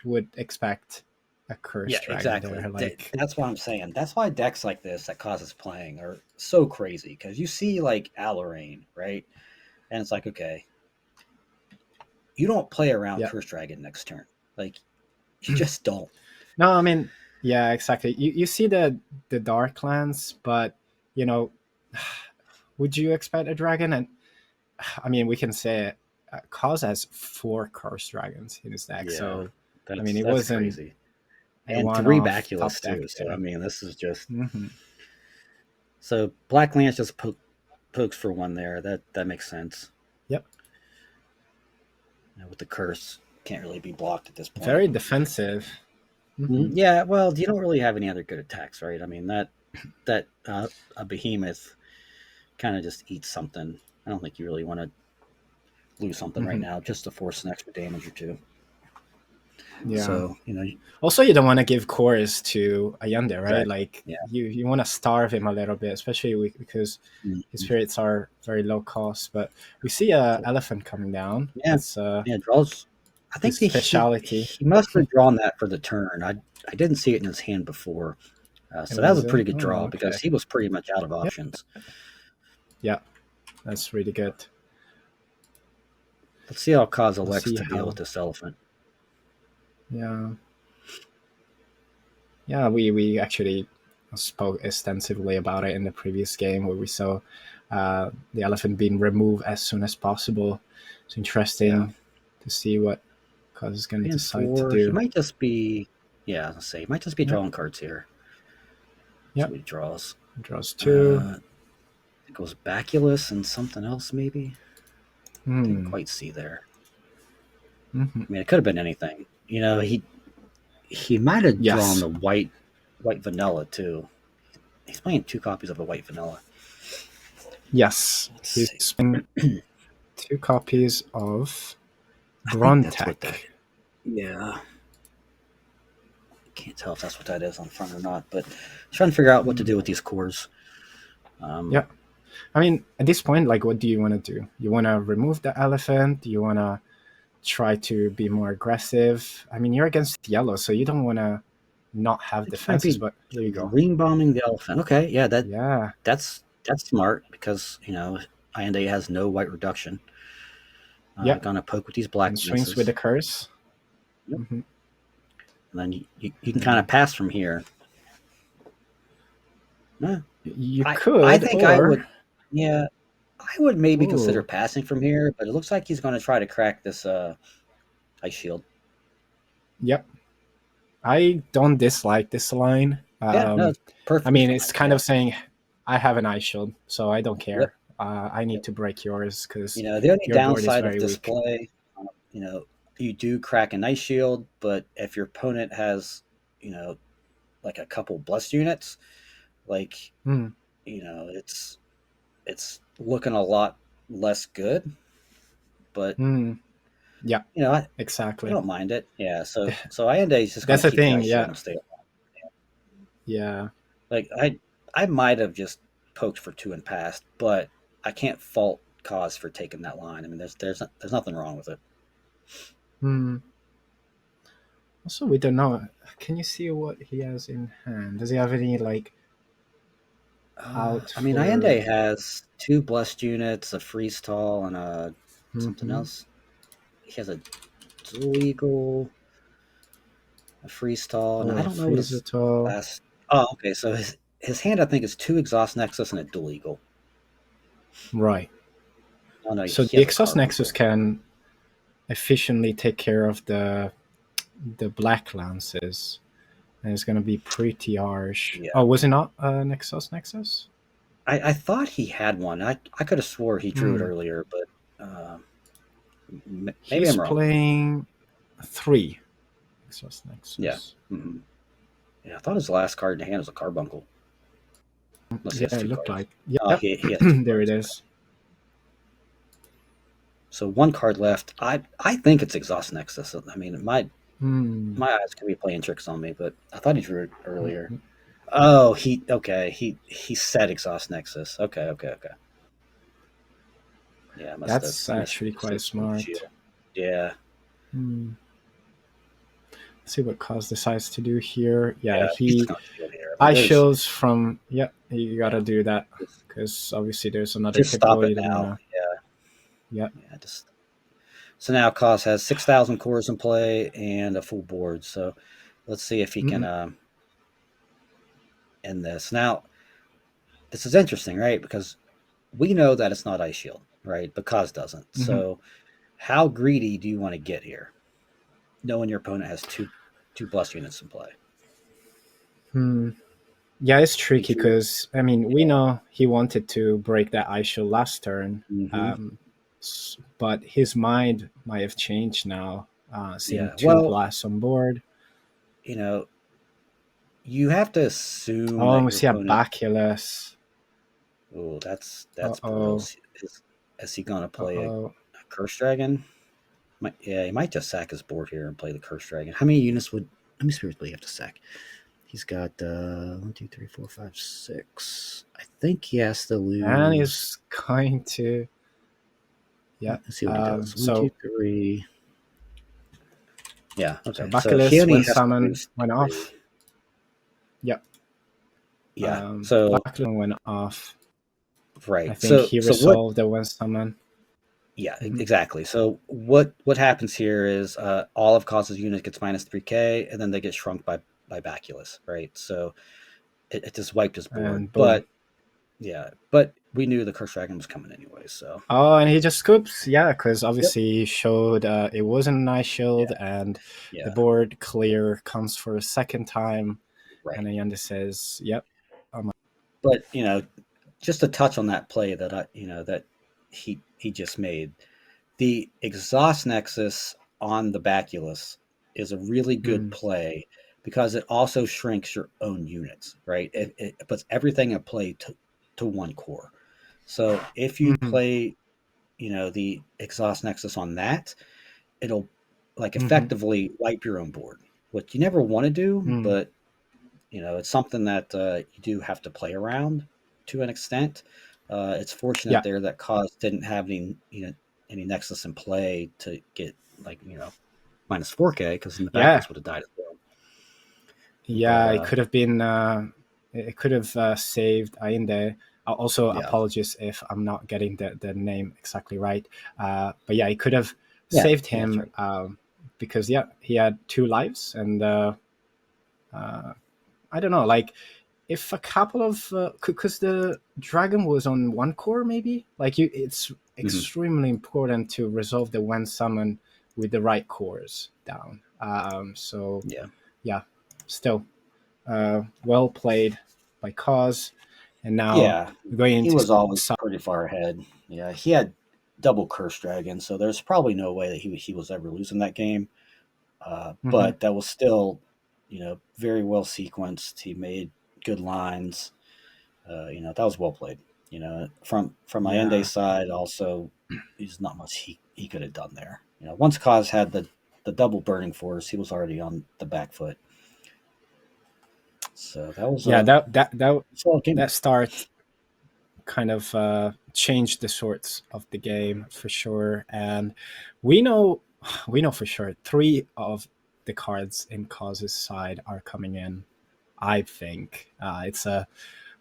[SPEAKER 2] would expect a
[SPEAKER 1] Yeah,
[SPEAKER 2] curse dragon
[SPEAKER 1] exactly.
[SPEAKER 2] there? Like,
[SPEAKER 1] That's what I'm saying. That's why decks like this that causes playing are so crazy because you see like Alarain, right? And it's like, okay, you don't play around
[SPEAKER 2] yeah.
[SPEAKER 1] Curse Dragon next turn. Like you just don't.
[SPEAKER 2] No, I mean, yeah, exactly. You see the dark clans, but you know, would you expect a dragon? And I mean, we can say Kaz has 4 curse dragons in his deck,
[SPEAKER 1] Yeah,
[SPEAKER 2] so I mean, it
[SPEAKER 1] that's
[SPEAKER 2] wasn't
[SPEAKER 1] crazy.
[SPEAKER 2] a
[SPEAKER 1] And three
[SPEAKER 2] one-off top
[SPEAKER 1] Baculus
[SPEAKER 2] deck
[SPEAKER 1] too. So I
[SPEAKER 2] there.
[SPEAKER 1] mean, this is just
[SPEAKER 2] Hmm.
[SPEAKER 1] so Black Lance just pokes for one there. That makes sense.
[SPEAKER 2] Yep,
[SPEAKER 1] With the curse, can't really be blocked at this point.
[SPEAKER 2] very defensive.
[SPEAKER 1] Mhm.
[SPEAKER 2] Hmm.
[SPEAKER 1] Yeah, well, you don't really have any other good attacks, right? I mean that a behemoth kind of just eats something. I don't think you really want to lose something right
[SPEAKER 2] Hmm.
[SPEAKER 1] now just to force an extra damage or two.
[SPEAKER 2] Yeah.
[SPEAKER 1] So
[SPEAKER 2] Also, you don't want to give chorus to Ayande, right?
[SPEAKER 1] exactly.
[SPEAKER 2] Like
[SPEAKER 1] Yeah.
[SPEAKER 2] you want to starve him a little bit, especially because his
[SPEAKER 1] Mhm.
[SPEAKER 2] spirits are very low cost. But we see a
[SPEAKER 1] So,
[SPEAKER 2] elephant coming down.
[SPEAKER 1] yeah,
[SPEAKER 2] That's
[SPEAKER 1] yeah, draws. I
[SPEAKER 2] his
[SPEAKER 1] think that
[SPEAKER 2] speciality.
[SPEAKER 1] he must have drawn that for the turn. I didn't see it in his hand before,
[SPEAKER 2] It
[SPEAKER 1] so that was
[SPEAKER 2] was
[SPEAKER 1] a pretty
[SPEAKER 2] it.
[SPEAKER 1] good
[SPEAKER 2] Oh,
[SPEAKER 1] draw because
[SPEAKER 2] okay.
[SPEAKER 1] he was pretty much out of
[SPEAKER 2] Yeah,
[SPEAKER 1] options.
[SPEAKER 2] yeah, that's really good.
[SPEAKER 1] Let's see how Kaz
[SPEAKER 2] We'll
[SPEAKER 1] elects
[SPEAKER 2] see
[SPEAKER 1] to deal with
[SPEAKER 2] how.
[SPEAKER 1] this elephant.
[SPEAKER 2] Yeah, yeah. We actually spoke extensively about it in the previous game where we saw the elephant being removed as soon as possible. It's
[SPEAKER 1] Yeah.
[SPEAKER 2] interesting to see what Cause is going to
[SPEAKER 1] 3 and
[SPEAKER 2] decide to
[SPEAKER 1] 4. He
[SPEAKER 2] do.
[SPEAKER 1] might just be, yeah, let's say he might just be
[SPEAKER 2] Yep,
[SPEAKER 1] drawing cards here. See
[SPEAKER 2] yep.
[SPEAKER 1] what he draws.
[SPEAKER 2] Draws two.
[SPEAKER 1] Uh, it goes Baculus and something else, maybe. Didn't
[SPEAKER 2] Hmm.
[SPEAKER 1] quite see there.
[SPEAKER 2] Mm-hmm.
[SPEAKER 1] I mean, it could have been anything. He might have drawn
[SPEAKER 2] Yes.
[SPEAKER 1] the white vanilla too. He's playing 2 copies of a white vanilla.
[SPEAKER 2] Yes.
[SPEAKER 1] Let's
[SPEAKER 2] He's
[SPEAKER 1] see.
[SPEAKER 2] playing 2 copies of
[SPEAKER 1] I think that's what that
[SPEAKER 2] Brontech.
[SPEAKER 1] is. Yeah. Can't tell if that's what that is on front or not, but trying to figure out what to do with these cores. Um,
[SPEAKER 2] Yeah. I mean, at this point, like, what do you want to do? You want to remove the elephant? Do you want to try to be more aggressive? I mean, you're against yellow, so you don't want to not
[SPEAKER 1] I
[SPEAKER 2] have
[SPEAKER 1] think he might
[SPEAKER 2] defenses,
[SPEAKER 1] be
[SPEAKER 2] but here you go.
[SPEAKER 1] green bombing the elephant. Okay, yeah,
[SPEAKER 2] Yeah.
[SPEAKER 1] that's smart because Inde has no white reduction.
[SPEAKER 2] Yeah.
[SPEAKER 1] Gonna poke with these black
[SPEAKER 2] And swings with
[SPEAKER 1] lances.
[SPEAKER 2] the curse.
[SPEAKER 1] Yep.
[SPEAKER 2] Mm-hmm.
[SPEAKER 1] And then you can kind of pass from here. No,
[SPEAKER 2] You
[SPEAKER 1] I
[SPEAKER 2] could,
[SPEAKER 1] think I
[SPEAKER 2] or
[SPEAKER 1] would. Yeah, I would maybe consider
[SPEAKER 2] ooh,
[SPEAKER 1] passing from here, but it looks like he's going to try to crack this ice shield.
[SPEAKER 2] yep. I don't dislike this line.
[SPEAKER 1] Yeah, no, it's
[SPEAKER 2] I
[SPEAKER 1] perfectly
[SPEAKER 2] mean,
[SPEAKER 1] fine.
[SPEAKER 2] it's kind
[SPEAKER 1] Yeah,
[SPEAKER 2] of saying, I have an ice shield, so I don't
[SPEAKER 1] yep,
[SPEAKER 2] care. I need
[SPEAKER 1] yep.
[SPEAKER 2] to break yours because
[SPEAKER 1] The only
[SPEAKER 2] your board is
[SPEAKER 1] downside of
[SPEAKER 2] very
[SPEAKER 1] this
[SPEAKER 2] weak.
[SPEAKER 1] play, you do crack an ice shield, but if your opponent has, you know, like a couple blessed units, like
[SPEAKER 2] Mm,
[SPEAKER 1] it's looking a lot less good. But
[SPEAKER 2] mm, yeah,
[SPEAKER 1] you know, I
[SPEAKER 2] exactly.
[SPEAKER 1] don't mind it. Yeah, so I end is just going
[SPEAKER 2] That's
[SPEAKER 1] to
[SPEAKER 2] the
[SPEAKER 1] keep the
[SPEAKER 2] thing.
[SPEAKER 1] ice shield
[SPEAKER 2] Yeah,
[SPEAKER 1] and stay alive.
[SPEAKER 2] yeah.
[SPEAKER 1] Like I might have just poked for 2 and passed, but I can't fault cause for taking that line. I mean, there's nothing wrong with it.
[SPEAKER 2] Mm. Also, we don't know. Can you see what he has in hand? Does he have any like out
[SPEAKER 1] I mean,
[SPEAKER 2] for?
[SPEAKER 1] Allende has 2 blessed units, a freeze tall, and a something
[SPEAKER 2] Mm-hmm.
[SPEAKER 1] else. He has a dual eagle, a freeze tall, and I
[SPEAKER 2] Oh, a
[SPEAKER 1] don't know what
[SPEAKER 2] freeze
[SPEAKER 1] his
[SPEAKER 2] at all.
[SPEAKER 1] last. Oh, okay. So his hand, I think, is 2 exhaust nexus and a dual eagle.
[SPEAKER 2] Right.
[SPEAKER 1] Oh no,
[SPEAKER 2] So
[SPEAKER 1] he
[SPEAKER 2] the
[SPEAKER 1] has a
[SPEAKER 2] exhaust nexus
[SPEAKER 1] carbuncle.
[SPEAKER 2] can efficiently take care of the black lances, and it's going to be pretty harsh.
[SPEAKER 1] Yeah,
[SPEAKER 2] Oh, was it not an exhaust nexus?
[SPEAKER 1] I thought he had one. I could have swore he drew it
[SPEAKER 2] Hmm.
[SPEAKER 1] earlier, but maybe
[SPEAKER 2] He's
[SPEAKER 1] I'm wrong.
[SPEAKER 2] playing 3 exhaust
[SPEAKER 1] Yeah.
[SPEAKER 2] nexus.
[SPEAKER 1] hmm Yeah, I thought his last card in hand was a carbuncle. Unless he
[SPEAKER 2] Yeah,
[SPEAKER 1] has
[SPEAKER 2] it
[SPEAKER 1] 2
[SPEAKER 2] looked
[SPEAKER 1] cards.
[SPEAKER 2] like.
[SPEAKER 1] Oh,
[SPEAKER 2] Yep.
[SPEAKER 1] he has 2
[SPEAKER 2] There it
[SPEAKER 1] cards. Okay.
[SPEAKER 2] is.
[SPEAKER 1] So 1 card left. I think it's exhaust nexus. I mean,
[SPEAKER 2] Hmm.
[SPEAKER 1] my eyes could be playing tricks on me, but I thought he drew it earlier. Oh, he said exhaust nexus. Okay. Yeah, I must have
[SPEAKER 2] That's actually quite
[SPEAKER 1] misunderstood the
[SPEAKER 2] smart.
[SPEAKER 1] shield. Yeah,
[SPEAKER 2] Hmm. Let's see what Cause decides to do here. Yeah,
[SPEAKER 1] yeah, he's just
[SPEAKER 2] he
[SPEAKER 1] gonna shield here. I mean,
[SPEAKER 2] I
[SPEAKER 1] there's
[SPEAKER 2] shows from. Yep, you
[SPEAKER 1] yeah,
[SPEAKER 2] gotta do that
[SPEAKER 1] just,
[SPEAKER 2] because obviously there's another
[SPEAKER 1] just stop
[SPEAKER 2] pickle.
[SPEAKER 1] it
[SPEAKER 2] You don't
[SPEAKER 1] now.
[SPEAKER 2] wanna. Yep.
[SPEAKER 1] Yeah. Just so now Cos has 6,000 cores in play and a full board. So let's see if he can
[SPEAKER 2] Mm-mm.
[SPEAKER 1] end this. Now this is interesting, right? Because we know that it's not Ice Shield, right? But Cos doesn't.
[SPEAKER 2] Mm-hmm.
[SPEAKER 1] So how greedy do you want to get here, knowing your opponent has two plus units in play?
[SPEAKER 2] Hmm. Yeah, it's
[SPEAKER 1] He
[SPEAKER 2] tricky
[SPEAKER 1] drew.
[SPEAKER 2] because I mean we know he wanted to break that ice shield last turn,
[SPEAKER 1] hmm
[SPEAKER 2] but his mind might have changed now, seeing
[SPEAKER 1] Yeah.
[SPEAKER 2] 2
[SPEAKER 1] Well,
[SPEAKER 2] blasts on board.
[SPEAKER 1] you know, you have to assume
[SPEAKER 2] Oh,
[SPEAKER 1] that
[SPEAKER 2] we
[SPEAKER 1] your
[SPEAKER 2] see a
[SPEAKER 1] opponent.
[SPEAKER 2] Bacillus.
[SPEAKER 1] Oh,
[SPEAKER 2] Uh
[SPEAKER 1] that's brutal.
[SPEAKER 2] oh.
[SPEAKER 1] Is he gonna
[SPEAKER 2] Uh
[SPEAKER 1] play
[SPEAKER 2] oh.
[SPEAKER 1] a curse dragon? Yeah, he might just sack his board here and play the curse dragon. How many units would? Let me see what you have to sack. He's got 1, 2, 3, 4, 5, 6. I think he has to
[SPEAKER 2] And
[SPEAKER 1] lose.
[SPEAKER 2] he's going to. Yeah.
[SPEAKER 1] Let's see what he does. One, two,
[SPEAKER 2] So
[SPEAKER 1] three. Yeah.
[SPEAKER 2] so
[SPEAKER 1] Okay. So he
[SPEAKER 2] Bacillus
[SPEAKER 1] only
[SPEAKER 2] when
[SPEAKER 1] has to
[SPEAKER 2] summon
[SPEAKER 1] lose
[SPEAKER 2] went off.
[SPEAKER 1] 3.
[SPEAKER 2] Yep.
[SPEAKER 1] Yeah. So
[SPEAKER 2] Bacillus went off. I
[SPEAKER 1] right.
[SPEAKER 2] think
[SPEAKER 1] So
[SPEAKER 2] he
[SPEAKER 1] so what?
[SPEAKER 2] resolved the when summon.
[SPEAKER 1] Yeah.
[SPEAKER 2] Mhm.
[SPEAKER 1] Exactly. So what happens here is all of causes unit gets minus 3K, and then they get shrunk by Baculus. Right. So it just wiped his board.
[SPEAKER 2] And boom.
[SPEAKER 1] But Yeah, but we knew the Curse Dragon was coming anyway, so
[SPEAKER 2] Oh, and he just scoops. Yeah, because
[SPEAKER 1] yep,
[SPEAKER 2] obviously he showed it wasn't an ice shield,
[SPEAKER 1] yeah,
[SPEAKER 2] and the
[SPEAKER 1] yeah,
[SPEAKER 2] board clear comes for a second time, and
[SPEAKER 1] right.
[SPEAKER 2] Ayanda says, "Yep." Um,
[SPEAKER 1] But just to touch on that play that that he just made, the exhaust nexus on the baculus is a really good
[SPEAKER 2] mm,
[SPEAKER 1] play because it also shrinks your own units, right? It puts everything in play to one core. So if you
[SPEAKER 2] mm,
[SPEAKER 1] play, the exhaust nexus on that, it'll like
[SPEAKER 2] mm,
[SPEAKER 1] effectively wipe your own board, which you never want to do,
[SPEAKER 2] mm.
[SPEAKER 1] but it's something that you do have to play around to an extent. It's fortunate
[SPEAKER 2] Yeah,
[SPEAKER 1] there that Cause didn't have any Nexus in play to get like minus 4K because then the
[SPEAKER 2] yeah,
[SPEAKER 1] Bacchus would have died as well. But
[SPEAKER 2] yeah. It could have been. It could have saved Ayinde. Also,
[SPEAKER 1] yeah,
[SPEAKER 2] apologies if I'm not getting the name exactly right. But yeah, it could have
[SPEAKER 1] yeah,
[SPEAKER 2] saved
[SPEAKER 1] yeah, that's
[SPEAKER 2] him
[SPEAKER 1] right.
[SPEAKER 2] because yeah, he had two lives, and uh, I don't know, like if a couple of because the dragon was on one core, maybe like it's
[SPEAKER 1] Hmm.
[SPEAKER 2] extremely important to resolve the one summon with the right cores down. So
[SPEAKER 1] Yeah,
[SPEAKER 2] yeah, still well played by Cause, and now
[SPEAKER 1] yeah,
[SPEAKER 2] we're going
[SPEAKER 1] he
[SPEAKER 2] into
[SPEAKER 1] was always
[SPEAKER 2] some.
[SPEAKER 1] pretty far ahead. Yeah, he had double Curse Dragon, so there's probably no way that he was ever losing that game.
[SPEAKER 2] Mhm.
[SPEAKER 1] But that was still, very well sequenced. He made good lines. That was well played. From
[SPEAKER 2] Yeah,
[SPEAKER 1] Allende's side, also, there's not much he could have done there. Once Kaz had the double burning force, he was already on the back foot. So that was
[SPEAKER 2] yeah,
[SPEAKER 1] a solid game.
[SPEAKER 2] that start kind of changed the sorts of the game for sure. And we know we know for sure three of the cards in Cause's side are coming in. I think it's a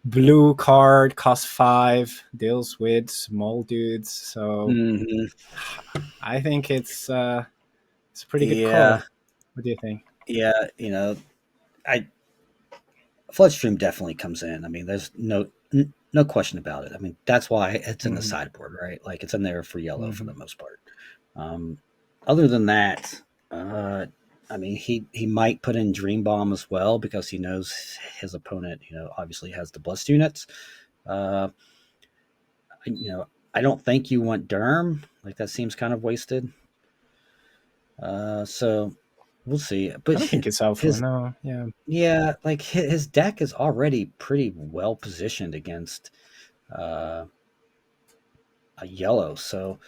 [SPEAKER 2] blue card, cost 5, deals with small dudes. So
[SPEAKER 1] Hmm.
[SPEAKER 2] I think it's a pretty good
[SPEAKER 1] Yeah,
[SPEAKER 2] call. What do you think?
[SPEAKER 1] yeah. I Floodstream definitely comes in. I mean, there's no question about it. I mean, that's why it's in the
[SPEAKER 2] Hmm.
[SPEAKER 1] sideboard, right? Like it's in there for yellow for
[SPEAKER 2] Hmm.
[SPEAKER 1] the most part. Um, Other than that, uh, I mean, he might put in Dream Bomb as well because he knows his opponent, obviously has the Blessed units. Uh, I don't think you want Derm. Like that seems kind of wasted. So we'll see.
[SPEAKER 2] I
[SPEAKER 1] But
[SPEAKER 2] don't think it's helpful.
[SPEAKER 1] his
[SPEAKER 2] No, yeah,
[SPEAKER 1] yeah, like his deck is already pretty well positioned against uh, a yellow. So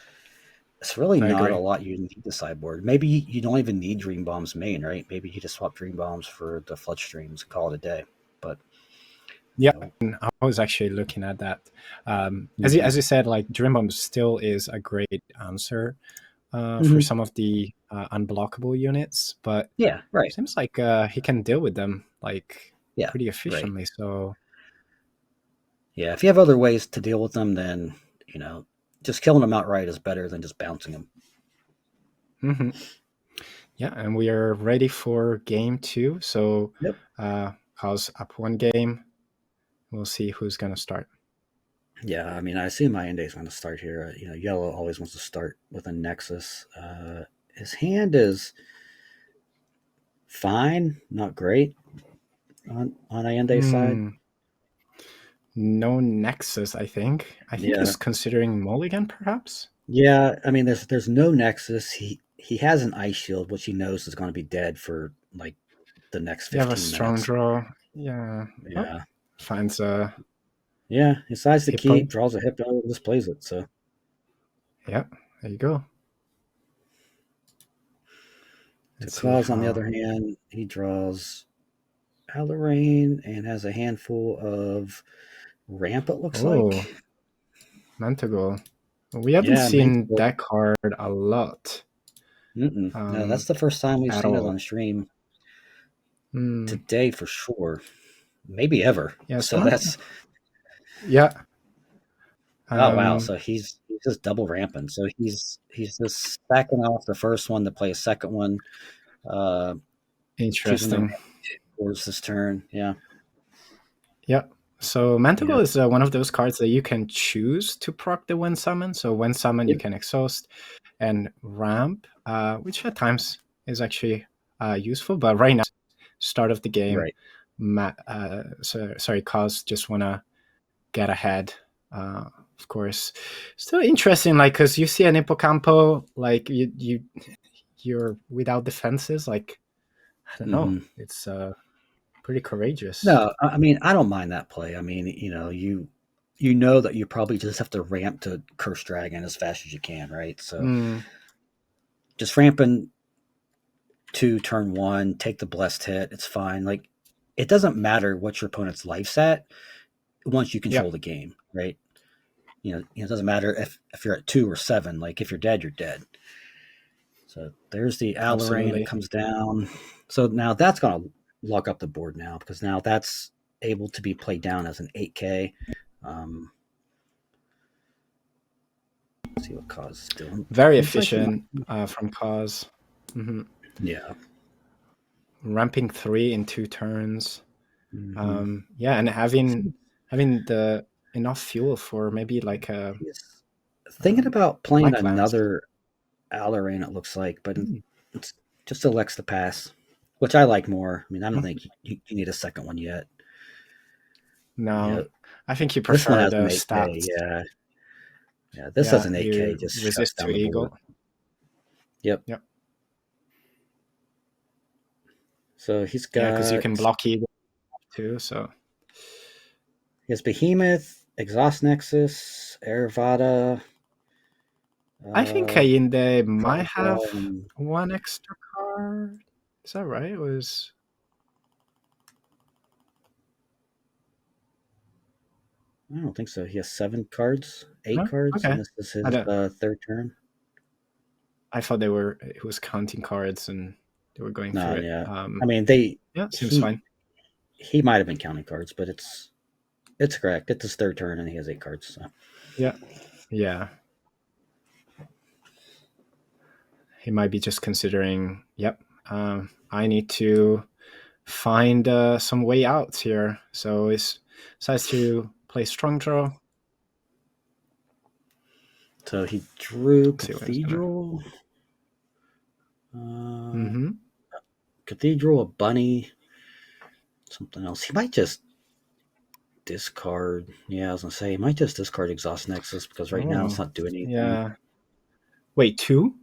[SPEAKER 1] it's really
[SPEAKER 2] I
[SPEAKER 1] not a
[SPEAKER 2] agree.
[SPEAKER 1] lot you need to sideboard. Maybe you don't even need Dream Bombs main, right? Maybe you just swap Dream Bombs for the Flood Streams and call it a day. But
[SPEAKER 2] Yeah,
[SPEAKER 1] you know,
[SPEAKER 2] and I was actually looking at that.
[SPEAKER 1] mhm.
[SPEAKER 2] As you said, like Dream Bomb still is a great answer for
[SPEAKER 1] Mhm.
[SPEAKER 2] some of the unblockable units, but
[SPEAKER 1] Yeah, right.
[SPEAKER 2] seems like he can deal with them like
[SPEAKER 1] Yeah,
[SPEAKER 2] pretty
[SPEAKER 1] right.
[SPEAKER 2] efficiently. So
[SPEAKER 1] Yeah, if you have other ways to deal with them, then just killing them outright is better than just bouncing them.
[SPEAKER 2] mhm. Yeah, and we are ready for game two. So
[SPEAKER 1] Yep.
[SPEAKER 2] how's up one game? We'll see who's gonna start.
[SPEAKER 1] Yeah, I mean, I assume my end is going to start here. Yellow always wants to start with a Nexus. His hand is fine, not great on Allende's side.
[SPEAKER 2] Hmm. No Nexus, I think. I think
[SPEAKER 1] Yeah,
[SPEAKER 2] he's considering Mulligan, perhaps.
[SPEAKER 1] yeah. I mean, there's no Nexus. He has an Ice Shield, which he knows is going to be dead for like the next
[SPEAKER 2] You have a
[SPEAKER 1] 15 minutes.
[SPEAKER 2] strong draw. Yeah. Oh,
[SPEAKER 1] Yeah,
[SPEAKER 2] finds a
[SPEAKER 1] yeah. He decides to
[SPEAKER 2] hippo.
[SPEAKER 1] keep, draws a hip, and displays it. So
[SPEAKER 2] Yeah, there you go.
[SPEAKER 1] to
[SPEAKER 2] Let's see
[SPEAKER 1] Cause, on the
[SPEAKER 2] how.
[SPEAKER 1] other hand, he draws Alarain and has a handful of ramp. It looks
[SPEAKER 2] Oh,
[SPEAKER 1] like.
[SPEAKER 2] Manticore. We haven't
[SPEAKER 1] Yeah,
[SPEAKER 2] seen
[SPEAKER 1] Manticore.
[SPEAKER 2] that card a lot
[SPEAKER 1] Mm-mm. No, that's
[SPEAKER 2] um,
[SPEAKER 1] the first time we've
[SPEAKER 2] at
[SPEAKER 1] seen it
[SPEAKER 2] all.
[SPEAKER 1] on stream
[SPEAKER 2] Mm,
[SPEAKER 1] today for sure. Maybe ever.
[SPEAKER 2] yeah,
[SPEAKER 1] So
[SPEAKER 2] someone.
[SPEAKER 1] that's
[SPEAKER 2] Yeah.
[SPEAKER 1] oh wow.
[SPEAKER 2] Um,
[SPEAKER 1] So he's just double ramping. So he's just stacking off the first one to play a second one, uh, keeping the ramp
[SPEAKER 2] interesting.
[SPEAKER 1] towards this turn. Yeah.
[SPEAKER 2] Yeah. So
[SPEAKER 1] Yeah.
[SPEAKER 2] Manticore is one of those cards that you can choose to proc the Wind Summon. So when summon, you
[SPEAKER 1] Yep.
[SPEAKER 2] can exhaust and ramp, which at times is actually useful. But right now, start of the game,
[SPEAKER 1] Right.
[SPEAKER 2] sorry, Cause just want to get ahead. Of course, still interesting, like because you see an Hippocampo, like you're without defenses, like I don't know,
[SPEAKER 1] Hmm.
[SPEAKER 2] it's pretty courageous.
[SPEAKER 1] No, I mean, I don't mind that play. I mean, you know that you probably just have to ramp to Curse Dragon as fast as you can, right? So
[SPEAKER 2] Mm,
[SPEAKER 1] just ramping to turn one, take the blessed hit. It's fine. Like it doesn't matter what your opponent's life's at once you
[SPEAKER 2] yeah,
[SPEAKER 1] control the game, right? It doesn't matter if you're at 2 or 7. Like if you're dead, you're dead. So there's the Alarain. It
[SPEAKER 2] absolutely.
[SPEAKER 1] comes down. So now that's going to lock up the board now because now that's able to be played down as an 8K. Um, let's see what Cause is doing.
[SPEAKER 2] Very
[SPEAKER 1] Looks like he might.
[SPEAKER 2] efficient from Cause. Hmm.
[SPEAKER 1] Yeah.
[SPEAKER 2] Ramping 3 in 2 turns.
[SPEAKER 1] Mm-hmm.
[SPEAKER 2] Yeah, and having the enough fuel for maybe like a
[SPEAKER 1] He's thinking about playing
[SPEAKER 2] Black Lance.
[SPEAKER 1] another Alarain, it looks like, but
[SPEAKER 2] Mm,
[SPEAKER 1] it's just elects to pass, which I like more. I mean, I don't
[SPEAKER 2] mm.
[SPEAKER 1] think you need a second one yet.
[SPEAKER 2] No,
[SPEAKER 1] Yeah,
[SPEAKER 2] I think you
[SPEAKER 1] this one
[SPEAKER 2] prefer
[SPEAKER 1] has
[SPEAKER 2] the
[SPEAKER 1] an 8K.
[SPEAKER 2] stats.
[SPEAKER 1] Yeah, yeah. This has
[SPEAKER 2] Yeah,
[SPEAKER 1] an 8K.
[SPEAKER 2] you
[SPEAKER 1] Just shuts
[SPEAKER 2] resist to
[SPEAKER 1] down the board.
[SPEAKER 2] Eagle.
[SPEAKER 1] Yep.
[SPEAKER 2] Yep.
[SPEAKER 1] So he's
[SPEAKER 2] Yeah, because you
[SPEAKER 1] got
[SPEAKER 2] can block Eagle too. So
[SPEAKER 1] he has Behemoth, Exhaust Nexus, Aravada,
[SPEAKER 2] I think
[SPEAKER 1] uh,
[SPEAKER 2] Kayinde might
[SPEAKER 1] Draw,
[SPEAKER 2] have
[SPEAKER 1] Draw, and
[SPEAKER 2] one extra card. Is that right? It was
[SPEAKER 1] I don't think so. He has 7 cards, eight
[SPEAKER 2] no?
[SPEAKER 1] cards, and
[SPEAKER 2] Okay.
[SPEAKER 1] this is
[SPEAKER 2] I
[SPEAKER 1] his
[SPEAKER 2] don't.
[SPEAKER 1] third turn.
[SPEAKER 2] I thought they were. It was counting cards and they were going
[SPEAKER 1] No,
[SPEAKER 2] through it.
[SPEAKER 1] yeah. I mean, they
[SPEAKER 2] Yeah, seems
[SPEAKER 1] he
[SPEAKER 2] fine.
[SPEAKER 1] he might have been counting cards, but it's correct. It's his third turn, and he has 8 cards. So.
[SPEAKER 2] Yeah, yeah. He might be just considering. Yep. I need to find some way out here. So he decides to play strong draw.
[SPEAKER 1] So he drew
[SPEAKER 2] Let's see what he's gonna.
[SPEAKER 1] Cathedral, uh,
[SPEAKER 2] Mm-hmm.
[SPEAKER 1] Cathedral, a bunny, something else. He might just discard. Yeah, I was gonna say he might just discard Exhaust Nexus because right now it's
[SPEAKER 2] Oh,
[SPEAKER 1] not doing anything.
[SPEAKER 2] yeah. Wait, two?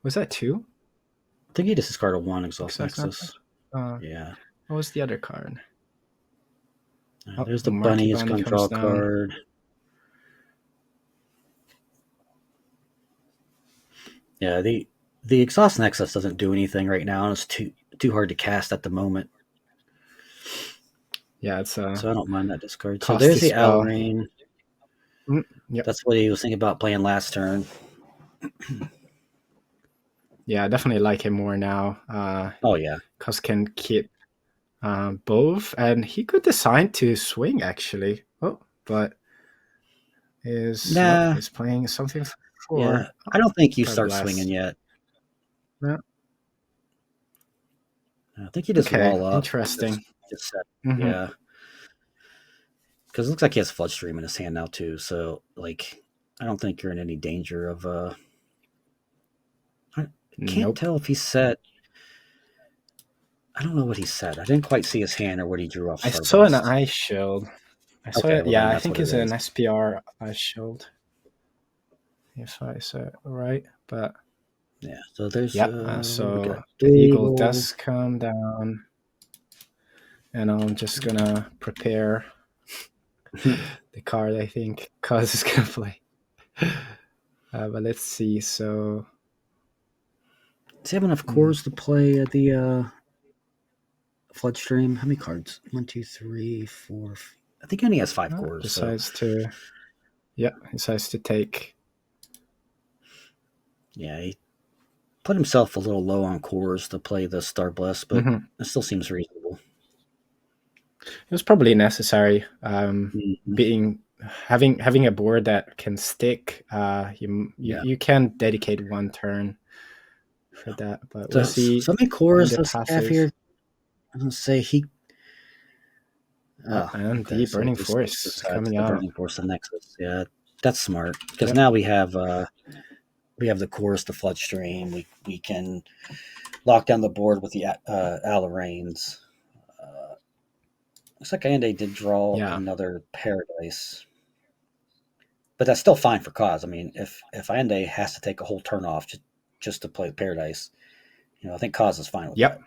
[SPEAKER 2] Was that two?
[SPEAKER 1] I think he just discarded one Exhaust
[SPEAKER 2] Exact
[SPEAKER 1] Nexus.
[SPEAKER 2] Nexus. Uh,
[SPEAKER 1] Yeah.
[SPEAKER 2] what was the other card? Oh,
[SPEAKER 1] There's the
[SPEAKER 2] Marky
[SPEAKER 1] bunny. It's
[SPEAKER 2] Bunny
[SPEAKER 1] gonna draw
[SPEAKER 2] comes
[SPEAKER 1] a
[SPEAKER 2] down.
[SPEAKER 1] card. Yeah, the Exhaust Nexus doesn't do anything right now, and it's too hard to cast at the moment.
[SPEAKER 2] Yeah, it's a
[SPEAKER 1] So I don't mind that discard. So
[SPEAKER 2] costly
[SPEAKER 1] there's the
[SPEAKER 2] spell.
[SPEAKER 1] Alrain.
[SPEAKER 2] Yep.
[SPEAKER 1] That's what he was thinking about playing last turn.
[SPEAKER 2] Yeah, I definitely like him more now.
[SPEAKER 1] Oh yeah.
[SPEAKER 2] Cause can keep both, and he could decide to swing actually. Oh, but
[SPEAKER 1] Nah.
[SPEAKER 2] is playing something
[SPEAKER 1] Yeah.
[SPEAKER 2] for
[SPEAKER 1] I don't think you
[SPEAKER 2] card
[SPEAKER 1] start swinging
[SPEAKER 2] blast.
[SPEAKER 1] yet.
[SPEAKER 2] Yeah.
[SPEAKER 1] I think you just
[SPEAKER 2] Okay,
[SPEAKER 1] wall up.
[SPEAKER 2] interesting.
[SPEAKER 1] Just set.
[SPEAKER 2] Mm-hmm.
[SPEAKER 1] Yeah. Because it looks like he has Floodstream in his hand now too. So like, I don't think you're in any danger of. I can't
[SPEAKER 2] Nope.
[SPEAKER 1] tell if he set. I don't know what he said. I didn't quite see his hand or what he drew off
[SPEAKER 2] I saw an
[SPEAKER 1] Starburst.
[SPEAKER 2] ice shield. I saw
[SPEAKER 1] Okay,
[SPEAKER 2] it.
[SPEAKER 1] well
[SPEAKER 2] Yeah,
[SPEAKER 1] then
[SPEAKER 2] I
[SPEAKER 1] that's
[SPEAKER 2] think
[SPEAKER 1] what it
[SPEAKER 2] it's an
[SPEAKER 1] is.
[SPEAKER 2] SPR ice shield. If I said it right, but
[SPEAKER 1] Yeah. So there's
[SPEAKER 2] yeah.
[SPEAKER 1] we
[SPEAKER 2] So
[SPEAKER 1] got
[SPEAKER 2] the eagle
[SPEAKER 1] Eagle.
[SPEAKER 2] does come down, and I'm just gonna prepare the card. I think Cause is gonna play. But let's see. So
[SPEAKER 1] Does he have enough cores to play the Floodstream? How many cards? 1, 2, 3, 4. I think he only has 5 cores. So
[SPEAKER 2] decides to decides to take.
[SPEAKER 1] yeah, he put himself a little low on cores to play the Starbless, but
[SPEAKER 2] Mhm.
[SPEAKER 1] it still seems reasonable.
[SPEAKER 2] It was probably necessary.
[SPEAKER 1] Mhm.
[SPEAKER 2] Being having a board that can stick.
[SPEAKER 1] Yeah.
[SPEAKER 2] You can dedicate one turn for that, but we'll
[SPEAKER 1] So
[SPEAKER 2] see
[SPEAKER 1] how many
[SPEAKER 2] when
[SPEAKER 1] cores
[SPEAKER 2] it
[SPEAKER 1] does he have
[SPEAKER 2] passes.
[SPEAKER 1] here? I'm gonna say he.
[SPEAKER 2] Oh,
[SPEAKER 1] Oh,
[SPEAKER 2] and
[SPEAKER 1] okay.
[SPEAKER 2] the
[SPEAKER 1] So
[SPEAKER 2] Burning
[SPEAKER 1] this
[SPEAKER 2] Force
[SPEAKER 1] adds
[SPEAKER 2] coming
[SPEAKER 1] the
[SPEAKER 2] out.
[SPEAKER 1] Burning Force and Nexus. Yeah, that's smart because
[SPEAKER 2] Yep.
[SPEAKER 1] now we have the chorus, the flood stream. We can lock down the board with the Alarains. Uh, Looks like Ande did draw
[SPEAKER 2] Yeah.
[SPEAKER 1] another Paradise, but that's still fine for cause. I mean, if Ande has to take a whole turn off just to play Paradise, I think cause is fine with
[SPEAKER 2] Yep.
[SPEAKER 1] that.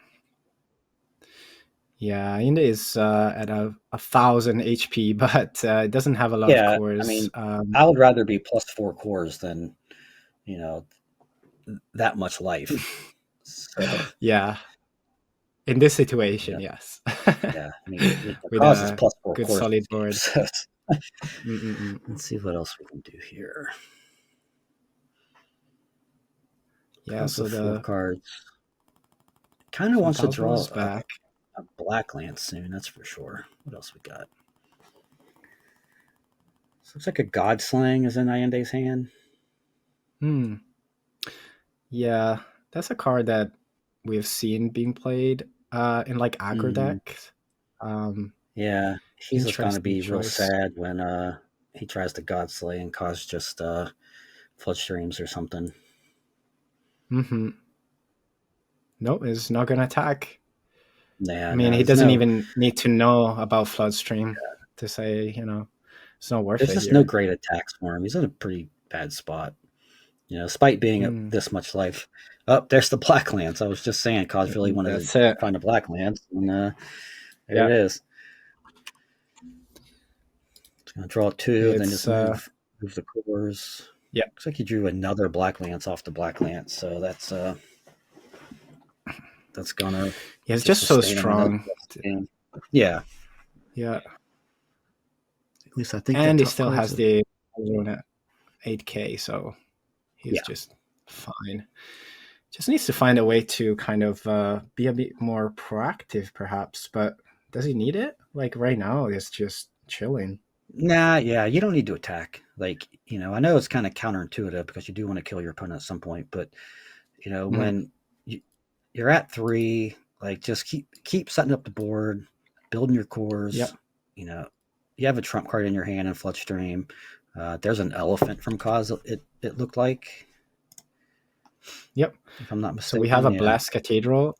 [SPEAKER 2] Yeah, Inda is at a thousand HP, but it doesn't have a lot of
[SPEAKER 1] Yeah, I
[SPEAKER 2] cores.
[SPEAKER 1] mean, I would rather be plus four cores than you know that much life. So
[SPEAKER 2] Yeah, in this situation,
[SPEAKER 1] yeah,
[SPEAKER 2] yes.
[SPEAKER 1] yeah. I mean, the
[SPEAKER 2] With
[SPEAKER 1] cause is
[SPEAKER 2] a
[SPEAKER 1] plus four
[SPEAKER 2] good
[SPEAKER 1] cores in
[SPEAKER 2] solid
[SPEAKER 1] this game.
[SPEAKER 2] board.
[SPEAKER 1] So
[SPEAKER 2] Mm-mm-mm.
[SPEAKER 1] let's see what else we can do here.
[SPEAKER 2] Yeah,
[SPEAKER 1] Comes with
[SPEAKER 2] so
[SPEAKER 1] four
[SPEAKER 2] the
[SPEAKER 1] cards. Kind of wants to
[SPEAKER 2] Phantasmal
[SPEAKER 1] draw
[SPEAKER 2] is back.
[SPEAKER 1] a black lance soon. That's for sure. What else we got? So looks like a God Slang is in Allende's hand.
[SPEAKER 2] Hmm. Yeah, that's a card that we've seen being played in like aggro
[SPEAKER 1] Mm,
[SPEAKER 2] decks. Um,
[SPEAKER 1] yeah, he's just gonna
[SPEAKER 2] Interesting
[SPEAKER 1] be real
[SPEAKER 2] choice.
[SPEAKER 1] sad when he tries to God Slay and cause just flood streams or something.
[SPEAKER 2] Mm-hmm. No, it's not gonna attack. I
[SPEAKER 1] Yeah,
[SPEAKER 2] mean,
[SPEAKER 1] no,
[SPEAKER 2] he doesn't even need to know about Floodstream to say, it's not worth
[SPEAKER 1] there's
[SPEAKER 2] it
[SPEAKER 1] just no
[SPEAKER 2] here.
[SPEAKER 1] great attacks for him. He's in a pretty bad spot. Despite being at
[SPEAKER 2] Mm,
[SPEAKER 1] this much life. Oh, there's the Black Lance. I was just saying, cause really wanted to
[SPEAKER 2] that's it.
[SPEAKER 1] find a Black Lance, and there
[SPEAKER 2] Yeah,
[SPEAKER 1] it is. It's gonna draw two, and then
[SPEAKER 2] it's
[SPEAKER 1] just move the cores.
[SPEAKER 2] yeah,
[SPEAKER 1] Looks like he drew another Black Lance off the Black Lance, so that's gonna
[SPEAKER 2] yeah. It's
[SPEAKER 1] just
[SPEAKER 2] just so
[SPEAKER 1] sustain him another
[SPEAKER 2] strong.
[SPEAKER 1] game. Yeah,
[SPEAKER 2] Yeah,
[SPEAKER 1] at least I think the
[SPEAKER 2] and he
[SPEAKER 1] top
[SPEAKER 2] still
[SPEAKER 1] cards.
[SPEAKER 2] has the 8K, so he's
[SPEAKER 1] Yeah,
[SPEAKER 2] just fine. Just needs to find a way to kind of be a bit more proactive, perhaps. But does he need it? Like right now, it's just chilling.
[SPEAKER 1] nah, yeah. You don't need to attack. Like I know it's kind of counterintuitive because you do want to kill your opponent at some point, but
[SPEAKER 2] Mhm.
[SPEAKER 1] when you, you're at three, like just keep setting up the board, building your
[SPEAKER 2] Yep,
[SPEAKER 1] cores. You know, you have a trump card in your hand in Floodstream. There's an elephant from Cause. It looked like,
[SPEAKER 2] yep.
[SPEAKER 1] if I'm not
[SPEAKER 2] So we have
[SPEAKER 1] mistaken.
[SPEAKER 2] a
[SPEAKER 1] Yeah,
[SPEAKER 2] Blast Cathedral,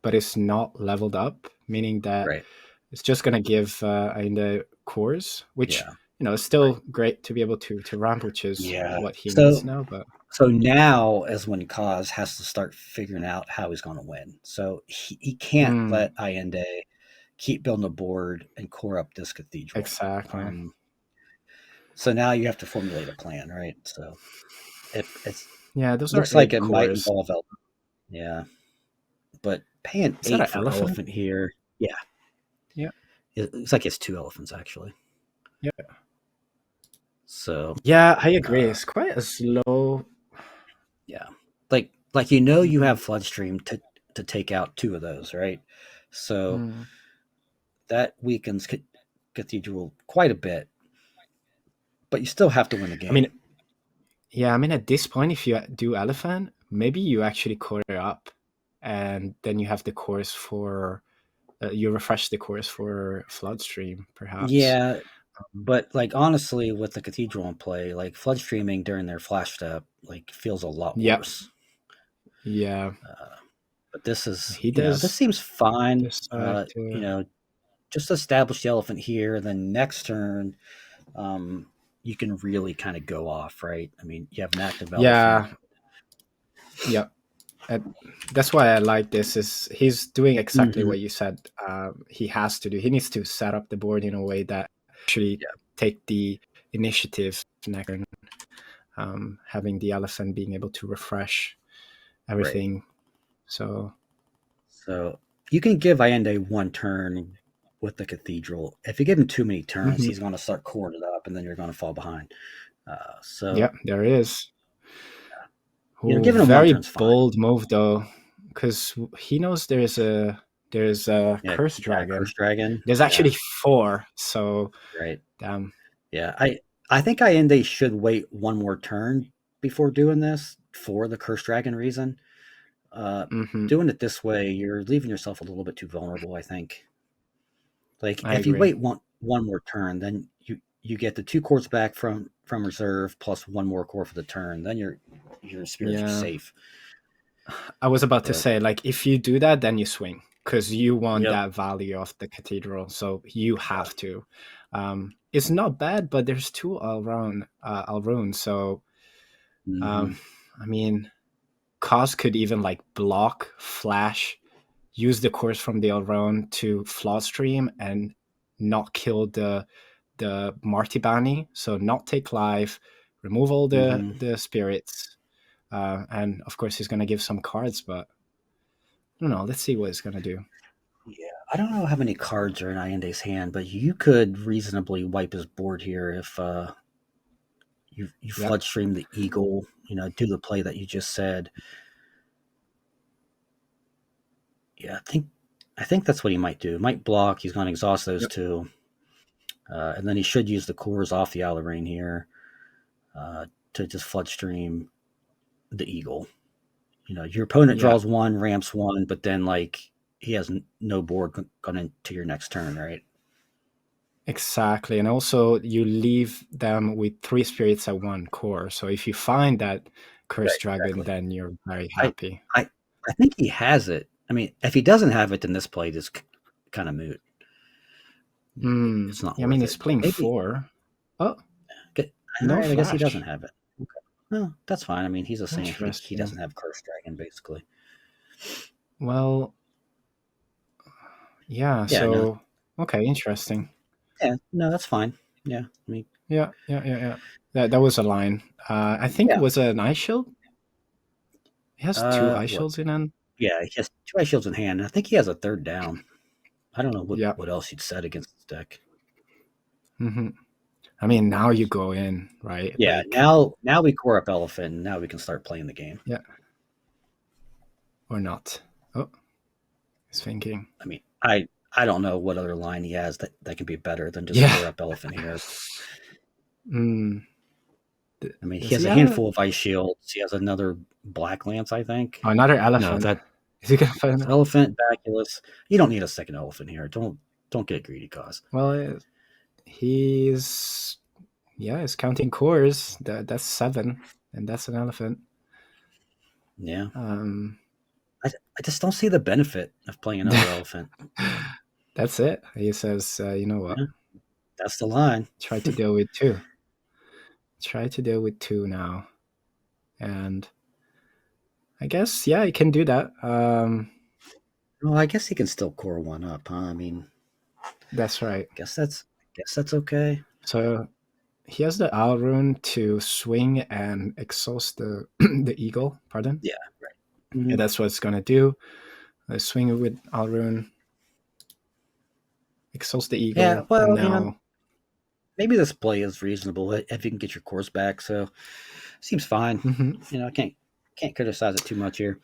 [SPEAKER 2] but it's not leveled up, meaning that
[SPEAKER 1] right.
[SPEAKER 2] it's just going to give in the cores, which
[SPEAKER 1] Yeah,
[SPEAKER 2] is still great to be able to ramp, which is
[SPEAKER 1] yeah.
[SPEAKER 2] what he needs
[SPEAKER 1] So
[SPEAKER 2] now. But
[SPEAKER 1] so now is when Cause has to start figuring out how he's going to win. So he can't
[SPEAKER 2] mm,
[SPEAKER 1] let Allende keep building a board and core up this cathedral.
[SPEAKER 2] exactly,
[SPEAKER 1] Um, so now you have to formulate a plan, right? So it
[SPEAKER 2] yeah, those are
[SPEAKER 1] looks like
[SPEAKER 2] 8
[SPEAKER 1] it might
[SPEAKER 2] cores.
[SPEAKER 1] involve elephant. Yeah, but paying
[SPEAKER 2] Is that
[SPEAKER 1] 8
[SPEAKER 2] an
[SPEAKER 1] for
[SPEAKER 2] elephant?
[SPEAKER 1] elephant here, yeah,
[SPEAKER 2] Yeah,
[SPEAKER 1] it looks like it's two elephants actually.
[SPEAKER 2] yeah,
[SPEAKER 1] So
[SPEAKER 2] yeah. I agree.
[SPEAKER 1] uh,
[SPEAKER 2] It's quite a slow.
[SPEAKER 1] yeah, like you
[SPEAKER 2] Mm,
[SPEAKER 1] have Floodstream to take out two of those, right? So
[SPEAKER 2] mm.
[SPEAKER 1] that weakens Cathedral quite a bit, but you still have to win the
[SPEAKER 2] I mean,
[SPEAKER 1] game.
[SPEAKER 2] yeah. I mean, at this point, if you do elephant, maybe you actually core it up, and then you have the cores for you refresh the cores for Floodstream, perhaps.
[SPEAKER 1] Yeah, but like honestly, with the Cathedral in play, like flood streaming during their flash step, like feels a lot
[SPEAKER 2] Yep.
[SPEAKER 1] worse.
[SPEAKER 2] Yeah.
[SPEAKER 1] Uh, but this is,
[SPEAKER 2] He
[SPEAKER 1] this
[SPEAKER 2] does
[SPEAKER 1] seems fine.
[SPEAKER 2] decide to.
[SPEAKER 1] Just establish the elephant here. Then next turn, um, you can really kind of go off, right? I mean, you have an active elephant.
[SPEAKER 2] Yeah. Yeah. That's why I like this. Is he's doing exactly
[SPEAKER 1] Hmm.
[SPEAKER 2] what you said. He has to do. He needs to set up the board in a way that actually
[SPEAKER 1] Yeah,
[SPEAKER 2] take the initiative next turn. Having the elephant being able to refresh
[SPEAKER 1] right.
[SPEAKER 2] everything. So
[SPEAKER 1] So you can give Allende one turn with the Cathedral. If you give him too many turns,
[SPEAKER 2] mhm.
[SPEAKER 1] he's going to start coring it up, and then you're going to fall behind.
[SPEAKER 2] Yeah,
[SPEAKER 1] So
[SPEAKER 2] there is. Oh,
[SPEAKER 1] giving him one
[SPEAKER 2] very
[SPEAKER 1] turn's fine.
[SPEAKER 2] bold move though, because he knows there's a
[SPEAKER 1] Yeah,
[SPEAKER 2] curse
[SPEAKER 1] yeah, Curse
[SPEAKER 2] dragon.
[SPEAKER 1] Dragon.
[SPEAKER 2] There's
[SPEAKER 1] Yeah,
[SPEAKER 2] actually four. So
[SPEAKER 1] right.
[SPEAKER 2] damn.
[SPEAKER 1] Yeah, I think Allende should wait one more turn before doing this for the Curse Dragon reason. Uh,
[SPEAKER 2] Hmm.
[SPEAKER 1] Doing it this way, you're leaving yourself a little bit too vulnerable, I think. Like
[SPEAKER 2] I
[SPEAKER 1] if you
[SPEAKER 2] agree.
[SPEAKER 1] wait one more turn, then you get the 2 cores back from reserve plus one more core for the turn. Then your spirits are
[SPEAKER 2] Yeah,
[SPEAKER 1] safe.
[SPEAKER 2] I was about to
[SPEAKER 1] But
[SPEAKER 2] say, like, if you do that, then you swing because you want
[SPEAKER 1] yep.
[SPEAKER 2] that value of the cathedral, so you have to. It's not bad, but there's two Alrune, so
[SPEAKER 1] Hmm.
[SPEAKER 2] um, I mean, Cos could even like block, flash, use the cores from the Alrune to flood stream and not kill the Marty Bani, so not take life, remove all
[SPEAKER 1] Hmm.
[SPEAKER 2] the spirits, and of course he's gonna give some cards, but I don't know. Let's see what he's gonna do.
[SPEAKER 1] Yeah, I don't know how many cards are in Allende's hand, but you could reasonably wipe his board here if you
[SPEAKER 2] Yeah,
[SPEAKER 1] flood stream the eagle. Do the play that you just said. Yeah, I think that's what he might do. Might block. He's going to exhaust those
[SPEAKER 2] yep,
[SPEAKER 1] two, and then he should use the cores off the Allarane here uh, to just flood stream the eagle. Your opponent
[SPEAKER 2] yeah,
[SPEAKER 1] draws one, ramps one, but then like he has no board going into your next turn, right?
[SPEAKER 2] exactly. And also, you leave them with three spirits at one core. So if you find that
[SPEAKER 1] Right,
[SPEAKER 2] cursed dragon,
[SPEAKER 1] exactly.
[SPEAKER 2] then you're very
[SPEAKER 1] I
[SPEAKER 2] happy.
[SPEAKER 1] I I think he has it. I mean, if he doesn't have it, then this play is kind of moot.
[SPEAKER 2] Hmm.
[SPEAKER 1] It's not
[SPEAKER 2] Yeah, I mean,
[SPEAKER 1] worth
[SPEAKER 2] he's
[SPEAKER 1] it. But
[SPEAKER 2] playing
[SPEAKER 1] maybe.
[SPEAKER 2] four. Oh,
[SPEAKER 1] Okay, all
[SPEAKER 2] no
[SPEAKER 1] right. I guess he doesn't
[SPEAKER 2] flash.
[SPEAKER 1] have it. Okay. No, that's fine. I mean, he's the same if he
[SPEAKER 2] Interesting.
[SPEAKER 1] doesn't have Curse Dragon, basically.
[SPEAKER 2] Well, yeah.
[SPEAKER 1] Yeah. No.
[SPEAKER 2] So okay, interesting.
[SPEAKER 1] Yeah. No, that's fine. Yeah. I mean.
[SPEAKER 2] Yeah, yeah, yeah, yeah. That was a line. I think it
[SPEAKER 1] Yeah.
[SPEAKER 2] was an ice shield. He has two ice
[SPEAKER 1] What?
[SPEAKER 2] shields in him.
[SPEAKER 1] Yeah. He has two ice shields in hand. I think he has a third down. I don't know what
[SPEAKER 2] Yeah.
[SPEAKER 1] what else you'd set against this deck.
[SPEAKER 2] Hmm. I mean, now you go in, right?
[SPEAKER 1] Yeah.
[SPEAKER 2] Like,
[SPEAKER 1] Now we core up Elephant. And now we can start playing the game.
[SPEAKER 2] yeah, or not. Oh, he's thinking.
[SPEAKER 1] I mean, I don't know what other line he has that can be better than just
[SPEAKER 2] Yeah.
[SPEAKER 1] core up Elephant here.
[SPEAKER 2] Mm.
[SPEAKER 1] I mean, he
[SPEAKER 2] Does
[SPEAKER 1] has
[SPEAKER 2] he
[SPEAKER 1] a
[SPEAKER 2] have
[SPEAKER 1] handful of ice shields. He has another Black Lance, I think.
[SPEAKER 2] another
[SPEAKER 1] No,
[SPEAKER 2] elephant? Is he gonna find
[SPEAKER 1] that's
[SPEAKER 2] it?
[SPEAKER 1] elephant, Baculus. You don't need a second elephant here. Don't get greedy, cause.
[SPEAKER 2] Well, he's yeah, he's counting cores. That's seven, and that's an elephant.
[SPEAKER 1] Yeah,
[SPEAKER 2] Um,
[SPEAKER 1] I just don't see the benefit of playing another elephant.
[SPEAKER 2] that's it. He says, you know what?
[SPEAKER 1] Yeah, that's the line.
[SPEAKER 2] Try to deal with two. Try to deal with two now, and I guess yeah, he can do that.
[SPEAKER 1] Well, I guess he can still core one up, huh? I mean,
[SPEAKER 2] That's right.
[SPEAKER 1] guess that's okay.
[SPEAKER 2] So he has the owl rune to swing and exhaust the the eagle. Pardon.
[SPEAKER 1] Yeah, right.
[SPEAKER 2] Yeah,
[SPEAKER 1] Mhm.
[SPEAKER 2] that's what it's gonna do. Swing with owl rune, exhaust the
[SPEAKER 1] Yeah,
[SPEAKER 2] eagle, and
[SPEAKER 1] well,
[SPEAKER 2] now.
[SPEAKER 1] maybe this play is reasonable if you can get your cores back. So seems fine.
[SPEAKER 2] Mhm.
[SPEAKER 1] I can't criticize it too much here.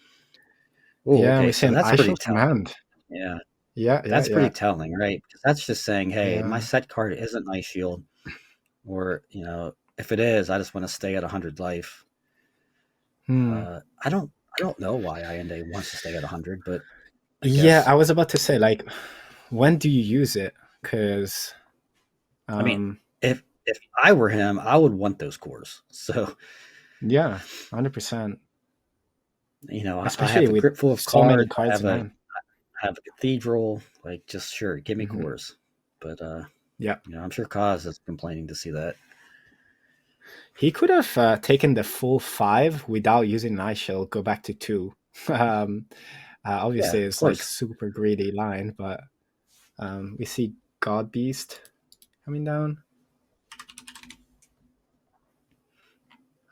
[SPEAKER 1] Oh,
[SPEAKER 2] Yeah,
[SPEAKER 1] okay.
[SPEAKER 2] we see
[SPEAKER 1] So
[SPEAKER 2] an
[SPEAKER 1] that's
[SPEAKER 2] ice
[SPEAKER 1] pretty
[SPEAKER 2] shield
[SPEAKER 1] telling.
[SPEAKER 2] command.
[SPEAKER 1] Yeah,
[SPEAKER 2] Yeah, yeah,
[SPEAKER 1] that's pretty
[SPEAKER 2] yeah,
[SPEAKER 1] telling, right? Because that's just saying, hey, my
[SPEAKER 2] yeah.
[SPEAKER 1] set card isn't Ice Shield, or if it is, I just want to stay at 100 life.
[SPEAKER 2] Hmm.
[SPEAKER 1] I don't know why Allende wants to stay at 100, but I
[SPEAKER 2] Yeah,
[SPEAKER 1] guess.
[SPEAKER 2] I was about to say, like, when do you use it? Because,
[SPEAKER 1] I mean,
[SPEAKER 2] um,
[SPEAKER 1] if I were him, I would want those cores. So
[SPEAKER 2] yeah, 100%.
[SPEAKER 1] I have
[SPEAKER 2] Especially
[SPEAKER 1] a
[SPEAKER 2] with
[SPEAKER 1] grip full of
[SPEAKER 2] so many
[SPEAKER 1] cards. I
[SPEAKER 2] cards
[SPEAKER 1] have
[SPEAKER 2] in
[SPEAKER 1] a
[SPEAKER 2] hand.
[SPEAKER 1] cathedral. Like, just sure, give me
[SPEAKER 2] Hmm.
[SPEAKER 1] cores. But
[SPEAKER 2] Yeah,
[SPEAKER 1] I'm sure Kaz is complaining to see that.
[SPEAKER 2] he could have taken the full five without using an ice shield, go back to two. um,
[SPEAKER 1] Yeah,
[SPEAKER 2] obviously,
[SPEAKER 1] of
[SPEAKER 2] it's like
[SPEAKER 1] course.
[SPEAKER 2] super greedy line, but we see God Beast coming down.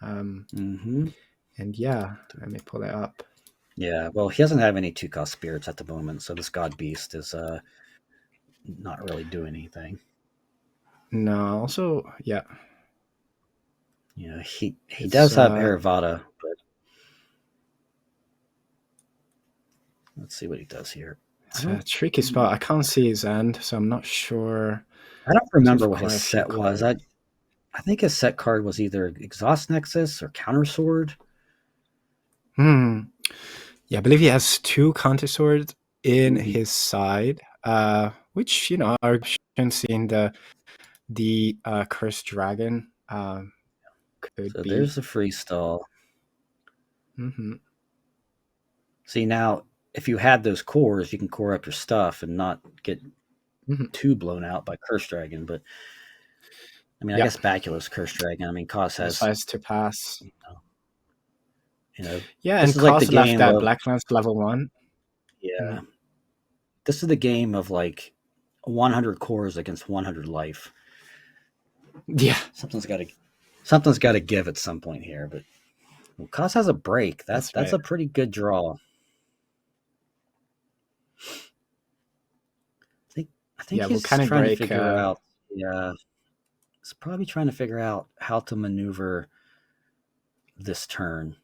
[SPEAKER 2] Um,
[SPEAKER 1] Hmm.
[SPEAKER 2] and yeah, let me pull it up.
[SPEAKER 1] Yeah, well, he doesn't have any two cost spirits at the moment, so this God Beast is not really doing anything.
[SPEAKER 2] No, also, yeah,
[SPEAKER 1] He
[SPEAKER 2] it's
[SPEAKER 1] does have Aravada, but let's see what he does here. I
[SPEAKER 2] it's a
[SPEAKER 1] don't
[SPEAKER 2] tricky spot. I can't see his end, so I'm not sure.
[SPEAKER 1] I don't
[SPEAKER 2] Because we have
[SPEAKER 1] remember what his
[SPEAKER 2] quite a few
[SPEAKER 1] set was.
[SPEAKER 2] cards.
[SPEAKER 1] I think his set card was either Exhaust Nexus or Counter Sword.
[SPEAKER 2] Hmm. Yeah, I believe he has two counter swords in
[SPEAKER 1] Mhm.
[SPEAKER 2] his side. which are options in the cursed dragon could
[SPEAKER 1] So there's
[SPEAKER 2] be.
[SPEAKER 1] the free stall.
[SPEAKER 2] Hmm.
[SPEAKER 1] See, now if you had those cores, you can core up your stuff and not get
[SPEAKER 2] Hmm.
[SPEAKER 1] too blown out by Curse Dragon. But I mean, I
[SPEAKER 2] Yeah,
[SPEAKER 1] guess Baculus Curse Dragon. I mean, Cos
[SPEAKER 2] also
[SPEAKER 1] has,
[SPEAKER 2] has to pass.
[SPEAKER 1] you know,
[SPEAKER 2] Yeah,
[SPEAKER 1] this
[SPEAKER 2] and
[SPEAKER 1] is like the
[SPEAKER 2] Cos left
[SPEAKER 1] game
[SPEAKER 2] that
[SPEAKER 1] of,
[SPEAKER 2] Black Lance level 1.
[SPEAKER 1] yeah,
[SPEAKER 2] Mhm.
[SPEAKER 1] this is the game of like 100 cores against 100 life.
[SPEAKER 2] Yeah,
[SPEAKER 1] Something's got to, something's got to give at some point here. But well, Cos has a break.
[SPEAKER 2] that's
[SPEAKER 1] That's
[SPEAKER 2] right.
[SPEAKER 1] a pretty good draw. I think I think
[SPEAKER 2] Yeah,
[SPEAKER 1] he's
[SPEAKER 2] Volcanic
[SPEAKER 1] trying to
[SPEAKER 2] Break.
[SPEAKER 1] figure out. Yeah, he's probably trying to figure out how to maneuver this turn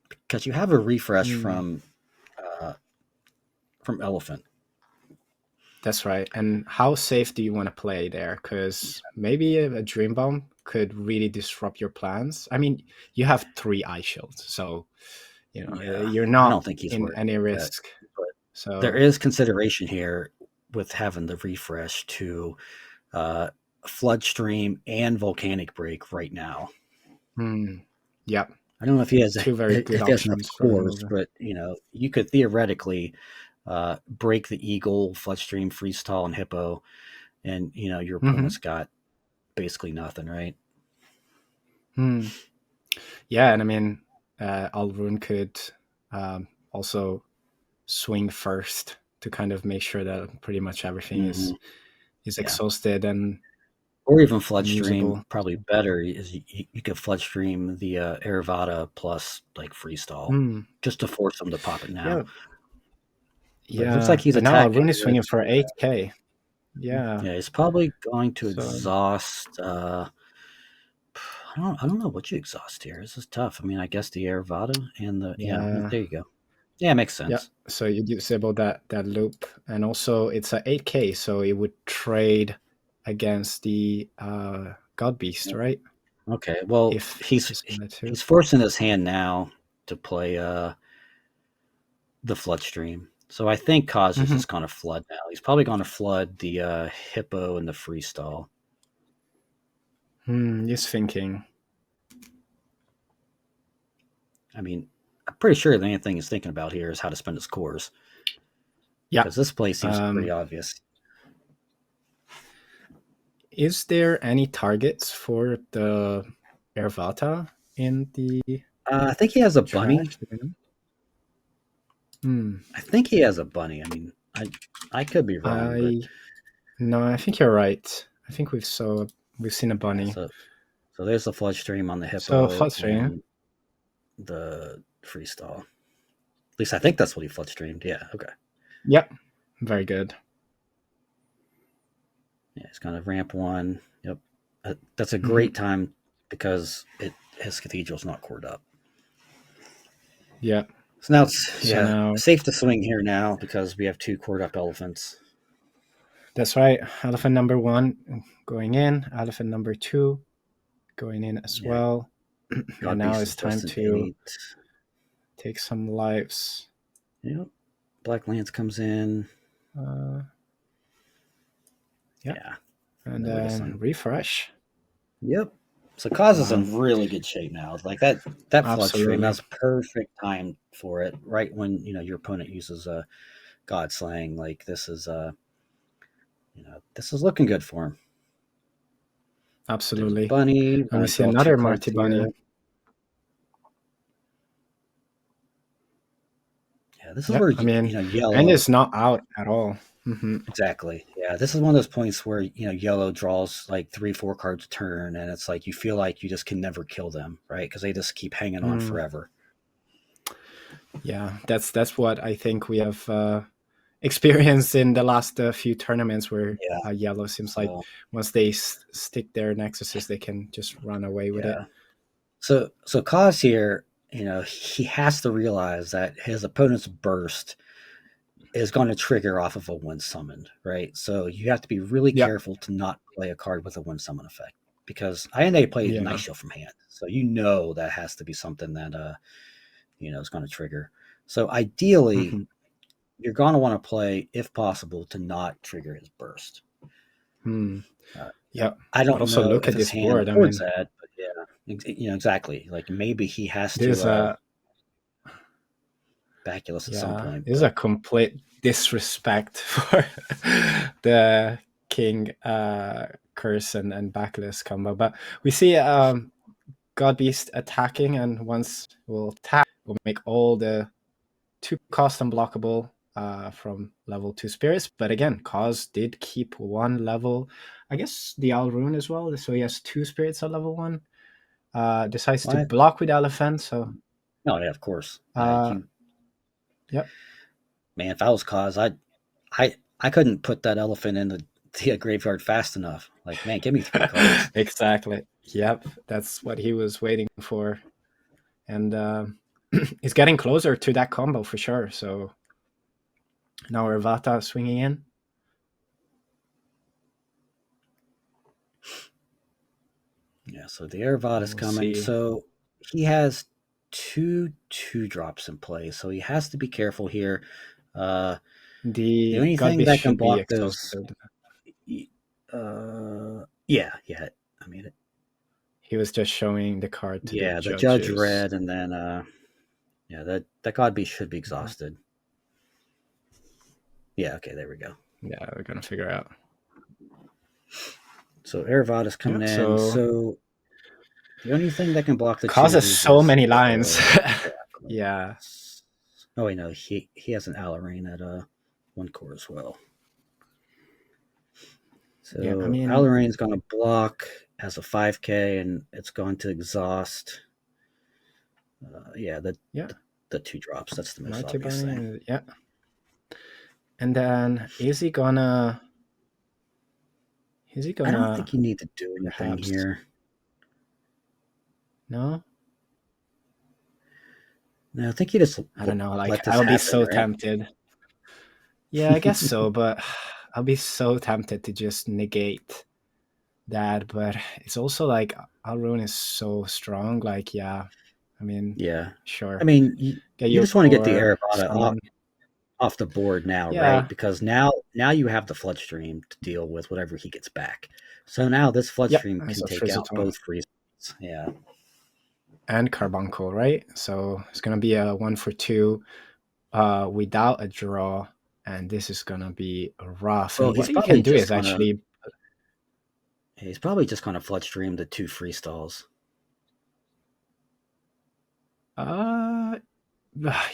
[SPEAKER 1] because you have a refresh
[SPEAKER 2] Hmm.
[SPEAKER 1] uh, from Elephant.
[SPEAKER 2] That's right. And how safe do you want to play there? Because maybe a Dream Bomb could really disrupt your plans. I mean, you have 3 eye shields, so
[SPEAKER 1] Yeah,
[SPEAKER 2] you're
[SPEAKER 1] I
[SPEAKER 2] not
[SPEAKER 1] don't think he's
[SPEAKER 2] in
[SPEAKER 1] worried
[SPEAKER 2] any
[SPEAKER 1] about that.
[SPEAKER 2] risk.
[SPEAKER 1] But there
[SPEAKER 2] So,
[SPEAKER 1] is consideration here with having the refresh to uh, Flood Stream and Volcanic Break right now.
[SPEAKER 2] hmm, yeah,
[SPEAKER 1] I don't know if he has
[SPEAKER 2] 2 very good
[SPEAKER 1] if he has enough
[SPEAKER 2] options for
[SPEAKER 1] cores,
[SPEAKER 2] maneuver.
[SPEAKER 1] but you could theoretically break the Eagle, Flood Stream, Freestall, and Hippo, and your opponent's
[SPEAKER 2] Hmm.
[SPEAKER 1] got basically nothing, right?
[SPEAKER 2] Hmm. Yeah, and I mean, Alrune could also swing first to kind of make sure that pretty much everything
[SPEAKER 1] Hmm.
[SPEAKER 2] is
[SPEAKER 1] Yeah,
[SPEAKER 2] exhausted and
[SPEAKER 1] or even Flood Stream.
[SPEAKER 2] unusable.
[SPEAKER 1] Probably better is you could Flood Stream the Aravata plus like Freestall
[SPEAKER 2] Hmm.
[SPEAKER 1] just to force him to pop it now.
[SPEAKER 2] Yeah,
[SPEAKER 1] But it looks like
[SPEAKER 2] yeah.
[SPEAKER 1] he's
[SPEAKER 2] But now
[SPEAKER 1] attacking
[SPEAKER 2] Alrune is
[SPEAKER 1] with.
[SPEAKER 2] swinging for 8K. Yeah.
[SPEAKER 1] Yeah, he's probably going to
[SPEAKER 2] So
[SPEAKER 1] exhaust. I don't know what you exhaust here. This is tough. I mean, I guess the Aravata and the
[SPEAKER 2] yeah,
[SPEAKER 1] there you go. Yeah, makes
[SPEAKER 2] yeah.
[SPEAKER 1] sense.
[SPEAKER 2] So you disable that loop, and also it's a 8K, so it would trade against the God Beast, right?
[SPEAKER 1] Okay, well
[SPEAKER 2] If
[SPEAKER 1] he's
[SPEAKER 2] he's wanted to.
[SPEAKER 1] he's forcing his hand now to play the Flood Stream. So I think Kaz is
[SPEAKER 2] Hmm.
[SPEAKER 1] just going to flood now. He's probably going to flood the Hippo and the Freestall.
[SPEAKER 2] He's thinking.
[SPEAKER 1] I mean, I'm pretty sure the only thing he's thinking about here is how to spend his cores
[SPEAKER 2] Yeah.
[SPEAKER 1] because this play seems pretty
[SPEAKER 2] Um,
[SPEAKER 1] obvious.
[SPEAKER 2] is there any targets for the Ervata in the
[SPEAKER 1] I think he has a bunny.
[SPEAKER 2] trash? Do you know? Hmm.
[SPEAKER 1] I think he has a bunny. I mean, I could be wrong, but
[SPEAKER 2] I No, I think you're right. I think we've seen a
[SPEAKER 1] yeah.
[SPEAKER 2] bunny.
[SPEAKER 1] So there's the Flood Stream on the
[SPEAKER 2] So
[SPEAKER 1] Hippo
[SPEAKER 2] Floodstream.
[SPEAKER 1] and the Freestall. At least I think that's what he Flood Streamed. Yeah. Okay.
[SPEAKER 2] Yep. Very good.
[SPEAKER 1] Yeah, he's going to ramp one. Yep. That's a
[SPEAKER 2] Hmm.
[SPEAKER 1] great time because his cathedral's not cored up.
[SPEAKER 2] Yeah.
[SPEAKER 1] So now it's
[SPEAKER 2] So
[SPEAKER 1] yeah
[SPEAKER 2] now
[SPEAKER 1] safe to swing here now because we have two cored up elephants.
[SPEAKER 2] that's right. Elephant number 1 going in. Elephant number 2 going in as
[SPEAKER 1] Yeah,
[SPEAKER 2] well. And
[SPEAKER 1] God
[SPEAKER 2] now
[SPEAKER 1] Beast is
[SPEAKER 2] it's time
[SPEAKER 1] just an
[SPEAKER 2] to
[SPEAKER 1] 8.
[SPEAKER 2] take some lives.
[SPEAKER 1] Yep. Black Lance comes in.
[SPEAKER 2] Uh, yeah.
[SPEAKER 1] Yeah.
[SPEAKER 2] And
[SPEAKER 1] No way to
[SPEAKER 2] then
[SPEAKER 1] swing.
[SPEAKER 2] refresh.
[SPEAKER 1] Yep. So Kaz is
[SPEAKER 2] Wow.
[SPEAKER 1] in really good shape now. Like that flood stream,
[SPEAKER 2] Absolutely.
[SPEAKER 1] that's perfect time for it. Right when your opponent uses a God slaying, like this is looking good for him. There's a
[SPEAKER 2] Absolutely.
[SPEAKER 1] bunny.
[SPEAKER 2] And we
[SPEAKER 1] Want to
[SPEAKER 2] see
[SPEAKER 1] draw two
[SPEAKER 2] another
[SPEAKER 1] cards
[SPEAKER 2] Marty
[SPEAKER 1] here.
[SPEAKER 2] Bunny.
[SPEAKER 1] Yeah, this is
[SPEAKER 2] Yep.
[SPEAKER 1] where
[SPEAKER 2] I mean, and
[SPEAKER 1] yellow.
[SPEAKER 2] it's not out at all. Hmm.
[SPEAKER 1] Exactly. Yeah, this is one of those points where yellow draws like 3, 4 cards a turn, and it's like you feel like you just can never kill them, right? Because they just keep hanging on
[SPEAKER 2] Mm,
[SPEAKER 1] forever.
[SPEAKER 2] yeah, that's what I think we have experienced in the last few tournaments where
[SPEAKER 1] Yeah.
[SPEAKER 2] yellow seems like
[SPEAKER 1] So
[SPEAKER 2] once they stick their nexuses, they can just run away with it.
[SPEAKER 1] yeah. So Kaz here, he has to realize that his opponent's burst is going to trigger off of a wind summon, right? So you have to be really
[SPEAKER 2] Yeah,
[SPEAKER 1] careful to not play a card with a wind summon effect because I know played Night
[SPEAKER 2] yeah.
[SPEAKER 1] Shield from hand, so that has to be something that is going to trigger. So ideally,
[SPEAKER 2] Hmm.
[SPEAKER 1] you're going to want to play, if possible, to not trigger his burst.
[SPEAKER 2] Hmm.
[SPEAKER 1] You know,
[SPEAKER 2] Yeah.
[SPEAKER 1] I
[SPEAKER 2] But
[SPEAKER 1] don't
[SPEAKER 2] also
[SPEAKER 1] know
[SPEAKER 2] look
[SPEAKER 1] if
[SPEAKER 2] at
[SPEAKER 1] his
[SPEAKER 2] this
[SPEAKER 1] hand
[SPEAKER 2] board. I
[SPEAKER 1] affords
[SPEAKER 2] mean,
[SPEAKER 1] that, but yeah, exactly. Like maybe he has
[SPEAKER 2] there's
[SPEAKER 1] to
[SPEAKER 2] a
[SPEAKER 1] Baculus at some
[SPEAKER 2] yeah,
[SPEAKER 1] point,
[SPEAKER 2] there's
[SPEAKER 1] but
[SPEAKER 2] a complete disrespect for the king curse and backless combo. But we see God Beast attacking, and once we'll tap, we'll make all the 2 cost unblockable from level 2 spirits. But again, Cause did keep 1 level. I guess the Owl Rune as well. So he has 2 spirits at level 1. Decides to
[SPEAKER 1] why?
[SPEAKER 2] block with Elephant. So
[SPEAKER 1] No, yeah, of course.
[SPEAKER 2] uh, yep.
[SPEAKER 1] Man, if I was Cause, I couldn't put that elephant in the graveyard fast enough. Like, man, give me 3 cards.
[SPEAKER 2] Exactly. Yep. That's what he was waiting for. And he's getting closer to that combo for sure. So now Ervata swinging in.
[SPEAKER 1] Yeah, so the Airvad is
[SPEAKER 2] We'll
[SPEAKER 1] coming.
[SPEAKER 2] see.
[SPEAKER 1] So he has 2/2 drops in play, so he has to be careful here. Uh, the
[SPEAKER 2] The
[SPEAKER 1] only
[SPEAKER 2] God
[SPEAKER 1] thing
[SPEAKER 2] Beast
[SPEAKER 1] that can
[SPEAKER 2] should be
[SPEAKER 1] block those,
[SPEAKER 2] exhausted.
[SPEAKER 1] yeah. I mean,
[SPEAKER 2] He was just showing the card to the
[SPEAKER 1] yeah, the judge
[SPEAKER 2] judges.
[SPEAKER 1] read, and then yeah, that God Beast should be
[SPEAKER 2] Mhm.
[SPEAKER 1] exhausted. Yeah, okay, there we go.
[SPEAKER 2] Yeah, we're gonna figure out.
[SPEAKER 1] So Airvad is
[SPEAKER 2] Yeah,
[SPEAKER 1] coming in.
[SPEAKER 2] so
[SPEAKER 1] So the only thing that can block the
[SPEAKER 2] causes
[SPEAKER 1] twos
[SPEAKER 2] so
[SPEAKER 1] is
[SPEAKER 2] many lines.
[SPEAKER 1] exactly.
[SPEAKER 2] Yeah.
[SPEAKER 1] Oh wait, no, he has an Alarine at 1 core as well.
[SPEAKER 2] Yeah, I
[SPEAKER 1] So
[SPEAKER 2] mean,
[SPEAKER 1] Alarine's going to block as a 5K, and it's going to exhaust. Yeah,
[SPEAKER 2] yeah,
[SPEAKER 1] the 2 drops. That's the most
[SPEAKER 2] Mighty
[SPEAKER 1] obvious thing.
[SPEAKER 2] Bunny, yeah. And then is he gonna
[SPEAKER 1] I don't think you need to do anything
[SPEAKER 2] perhaps
[SPEAKER 1] here.
[SPEAKER 2] no?
[SPEAKER 1] No, I think you just
[SPEAKER 2] I don't know, like
[SPEAKER 1] let this
[SPEAKER 2] I'll be
[SPEAKER 1] happen,
[SPEAKER 2] so
[SPEAKER 1] right?
[SPEAKER 2] tempted. Yeah, I guess so, but I'll be so tempted to just negate that, but it's also like Alrune is so strong. Like, yeah, I mean,
[SPEAKER 1] Yeah. I
[SPEAKER 2] sure,
[SPEAKER 1] mean,
[SPEAKER 2] get
[SPEAKER 1] you
[SPEAKER 2] your
[SPEAKER 1] just want to get the
[SPEAKER 2] core
[SPEAKER 1] Aravada
[SPEAKER 2] summon.
[SPEAKER 1] off the board now, right?
[SPEAKER 2] Yeah,
[SPEAKER 1] Because now you have the flood stream to deal with whatever he gets back. So now this flood
[SPEAKER 2] yep.
[SPEAKER 1] stream
[SPEAKER 2] As
[SPEAKER 1] can
[SPEAKER 2] a
[SPEAKER 1] take out
[SPEAKER 2] Frizzle
[SPEAKER 1] both freezes. Yeah.
[SPEAKER 2] and Carbuncle, right? So it's gonna be a 1 for 2 without a draw, and this is gonna be rough.
[SPEAKER 1] Well,
[SPEAKER 2] And what you can do is actually,
[SPEAKER 1] he's probably just gonna flood stream the 2 freestalls.
[SPEAKER 2] uh,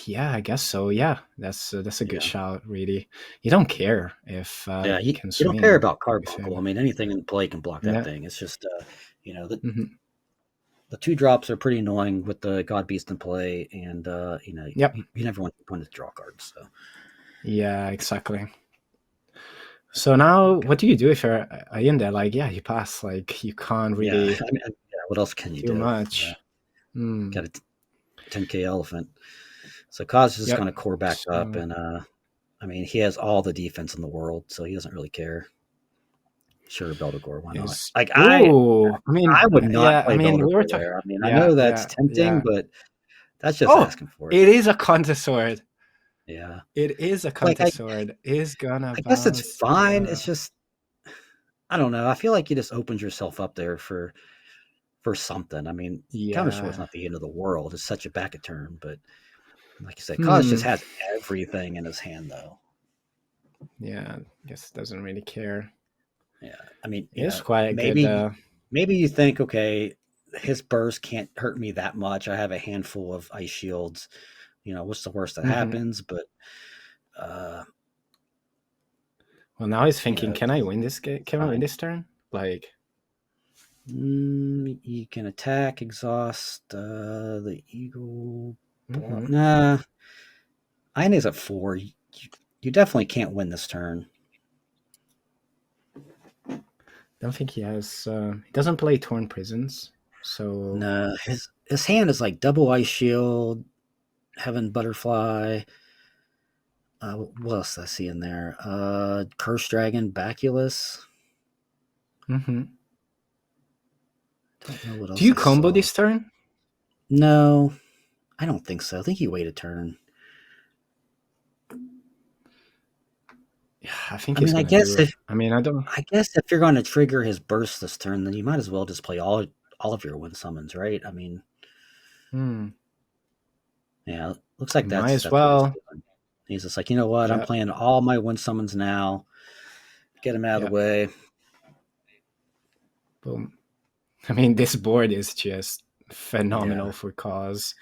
[SPEAKER 2] yeah, I guess so. Yeah, that's a good
[SPEAKER 1] Yeah.
[SPEAKER 2] shout. Really, you don't care if
[SPEAKER 1] Yeah,
[SPEAKER 2] you can
[SPEAKER 1] you don't care
[SPEAKER 2] swing
[SPEAKER 1] about
[SPEAKER 2] with
[SPEAKER 1] Carbuncle. I
[SPEAKER 2] him.
[SPEAKER 1] mean, anything in play can block that
[SPEAKER 2] Yeah.
[SPEAKER 1] thing. It's just,
[SPEAKER 2] Hmm.
[SPEAKER 1] the 2 drops are pretty annoying with the God Beast in play, and
[SPEAKER 2] Yep.
[SPEAKER 1] you never want your opponent to draw cards. So
[SPEAKER 2] Yeah, exactly. So now,
[SPEAKER 1] okay.
[SPEAKER 2] what do you do if you're in there? Like, yeah, you pass. Like, you can't
[SPEAKER 1] Yeah,
[SPEAKER 2] really
[SPEAKER 1] I mean, yeah, what else can you
[SPEAKER 2] do
[SPEAKER 1] do? Yeah,
[SPEAKER 2] much. Hmm.
[SPEAKER 1] got a 10K elephant. So Kaz is just
[SPEAKER 2] Yep.
[SPEAKER 1] going to core back up,
[SPEAKER 2] So
[SPEAKER 1] and I mean, he has all the defense in the world, so he doesn't really care. Sure, Beldegor, why not?
[SPEAKER 2] is
[SPEAKER 1] Like
[SPEAKER 2] ooh. I mean,
[SPEAKER 1] I would not
[SPEAKER 2] yeah. I
[SPEAKER 1] play
[SPEAKER 2] mean, we were
[SPEAKER 1] Beldegor
[SPEAKER 2] talking.
[SPEAKER 1] there. I mean, I
[SPEAKER 2] Yeah,
[SPEAKER 1] know that's
[SPEAKER 2] yeah,
[SPEAKER 1] tempting,
[SPEAKER 2] yeah.
[SPEAKER 1] but that's just
[SPEAKER 2] Oh,
[SPEAKER 1] asking for it.
[SPEAKER 2] it is a counter sword.
[SPEAKER 1] Yeah,
[SPEAKER 2] It is a
[SPEAKER 1] like
[SPEAKER 2] counter sword. Is gonna
[SPEAKER 1] I guess it's
[SPEAKER 2] bounce.
[SPEAKER 1] fine. It's just I don't know. I feel like you just opened yourself up there for something. I mean, counter sword's
[SPEAKER 2] Yeah.
[SPEAKER 1] not the end of the world. It's such a back a turn, but like you said, Kaz just
[SPEAKER 2] Hmm.
[SPEAKER 1] has everything in his hand, though.
[SPEAKER 2] Yeah. Guess doesn't really care.
[SPEAKER 1] Yeah, I mean,
[SPEAKER 2] It's quite a good.
[SPEAKER 1] maybe you think, okay, his burst can't hurt me that much. I have a handful of ice shields. What's the worst that
[SPEAKER 2] Mhm.
[SPEAKER 1] happens? But uh,
[SPEAKER 2] Well, now he's
[SPEAKER 1] you
[SPEAKER 2] thinking,
[SPEAKER 1] know,
[SPEAKER 2] can I win this game? Can I win
[SPEAKER 1] fine.
[SPEAKER 2] this turn? Like,
[SPEAKER 1] You can attack, exhaust the eagle.
[SPEAKER 2] mhm.
[SPEAKER 1] Nah, Iron is at 4. You definitely can't win this turn.
[SPEAKER 2] Don't think he has. He doesn't play Torn Prisons, so
[SPEAKER 1] No, his hand is like double ice shield, heaven butterfly. What else did I see in there? Curse dragon, Baculus.
[SPEAKER 2] mhm.
[SPEAKER 1] Don't know what
[SPEAKER 2] Do
[SPEAKER 1] else
[SPEAKER 2] you
[SPEAKER 1] I
[SPEAKER 2] combo
[SPEAKER 1] saw.
[SPEAKER 2] this turn?
[SPEAKER 1] No, I don't think so. I think you wait a turn.
[SPEAKER 2] I think
[SPEAKER 1] I
[SPEAKER 2] he's
[SPEAKER 1] mean,
[SPEAKER 2] gonna do it. I mean, I don't.
[SPEAKER 1] I guess if you're going to trigger his burst this turn, then you might as well just play all of your win summons, right? I mean,
[SPEAKER 2] Hmm,
[SPEAKER 1] yeah, looks like
[SPEAKER 2] might as
[SPEAKER 1] that's what he's
[SPEAKER 2] well.
[SPEAKER 1] doing. He's just like, you know what? I'm
[SPEAKER 2] Yeah,
[SPEAKER 1] playing all my win summons now. Get him out of the
[SPEAKER 2] yeah.
[SPEAKER 1] way.
[SPEAKER 2] Boom. I mean, this board is just
[SPEAKER 1] Yeah.
[SPEAKER 2] phenomenal for cause.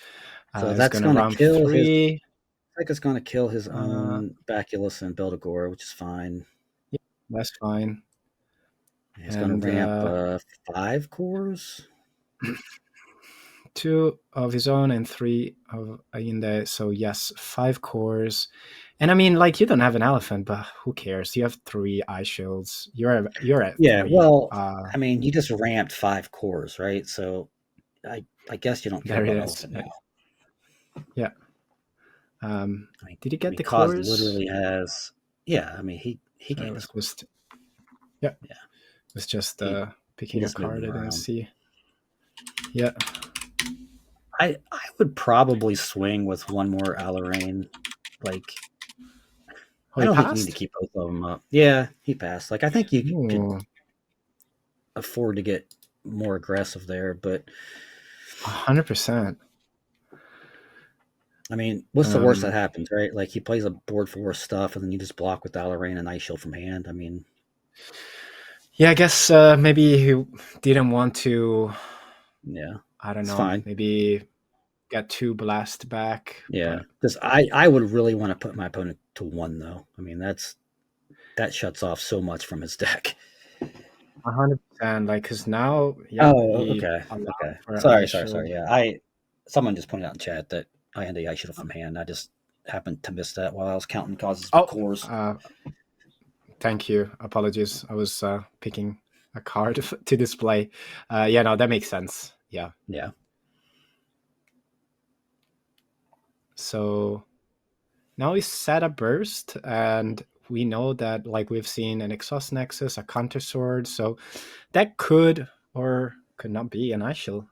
[SPEAKER 1] So
[SPEAKER 2] It's
[SPEAKER 1] that's
[SPEAKER 2] gonna
[SPEAKER 1] going to
[SPEAKER 2] run
[SPEAKER 1] kill his.
[SPEAKER 2] three.
[SPEAKER 1] Like it's going to kill his
[SPEAKER 2] Uh,
[SPEAKER 1] own Baculus and Beldegor, which is fine.
[SPEAKER 2] yeah, that's fine.
[SPEAKER 1] He's going to
[SPEAKER 2] And
[SPEAKER 1] ramp 5 cores.
[SPEAKER 2] two of his own and three of in there. So yes, 5 cores. And I mean, like you don't have an elephant, but who cares? You have 3 eye shields. You're at
[SPEAKER 1] Yeah.
[SPEAKER 2] three.
[SPEAKER 1] Well, I mean, you just ramped 5 cores, right? So I guess you don't care
[SPEAKER 2] There it
[SPEAKER 1] about
[SPEAKER 2] is.
[SPEAKER 1] elephant now.
[SPEAKER 2] Yeah.
[SPEAKER 1] I mean,
[SPEAKER 2] Did he get the
[SPEAKER 1] Cause
[SPEAKER 2] cores?
[SPEAKER 1] literally has. Yeah. I mean, he
[SPEAKER 2] So I
[SPEAKER 1] gained his
[SPEAKER 2] was
[SPEAKER 1] core.
[SPEAKER 2] just yeah,
[SPEAKER 1] Yeah.
[SPEAKER 2] was just
[SPEAKER 1] He
[SPEAKER 2] picking a
[SPEAKER 1] just moved
[SPEAKER 2] card
[SPEAKER 1] him
[SPEAKER 2] I didn't
[SPEAKER 1] around.
[SPEAKER 2] see. Yeah.
[SPEAKER 1] I would probably swing with one more Alarain. Like,
[SPEAKER 2] Oh,
[SPEAKER 1] I
[SPEAKER 2] he
[SPEAKER 1] don't think you need to
[SPEAKER 2] passed.
[SPEAKER 1] keep both of them up. Yeah, he passed. Like, I think you could
[SPEAKER 2] Ooh,
[SPEAKER 1] afford to get more aggressive there, but
[SPEAKER 2] 100%.
[SPEAKER 1] I mean, what's the worst that
[SPEAKER 2] Um,
[SPEAKER 1] happens, right? Like, he plays a board full of stuff, and then you just block with Alarain and Ice Shield from hand. I mean,
[SPEAKER 2] yeah, I guess maybe he didn't want to.
[SPEAKER 1] yeah,
[SPEAKER 2] I don't
[SPEAKER 1] it's
[SPEAKER 2] know.
[SPEAKER 1] fine.
[SPEAKER 2] Maybe get 2 blast back,
[SPEAKER 1] Yeah,
[SPEAKER 2] but
[SPEAKER 1] because I would really want to put my opponent to 1 though. I mean, that shuts off so much from his deck.
[SPEAKER 2] 100%. Like, cause now, yep,
[SPEAKER 1] Oh,
[SPEAKER 2] he
[SPEAKER 1] okay,
[SPEAKER 2] allowed
[SPEAKER 1] okay.
[SPEAKER 2] for eye
[SPEAKER 1] Sorry.
[SPEAKER 2] shield.
[SPEAKER 1] Yeah, someone just pointed out in chat that I had the Ice Shield from hand. I just happened to miss that while I was counting causes
[SPEAKER 2] Oh,
[SPEAKER 1] cores.
[SPEAKER 2] thank you. Apologies. I was picking a card to display. Yeah, no, that makes sense. Yeah.
[SPEAKER 1] Yeah,
[SPEAKER 2] So now we set a burst, and we know that, like we've seen an exhaust nexus, a counter sword. So that could or could not be an ice shield.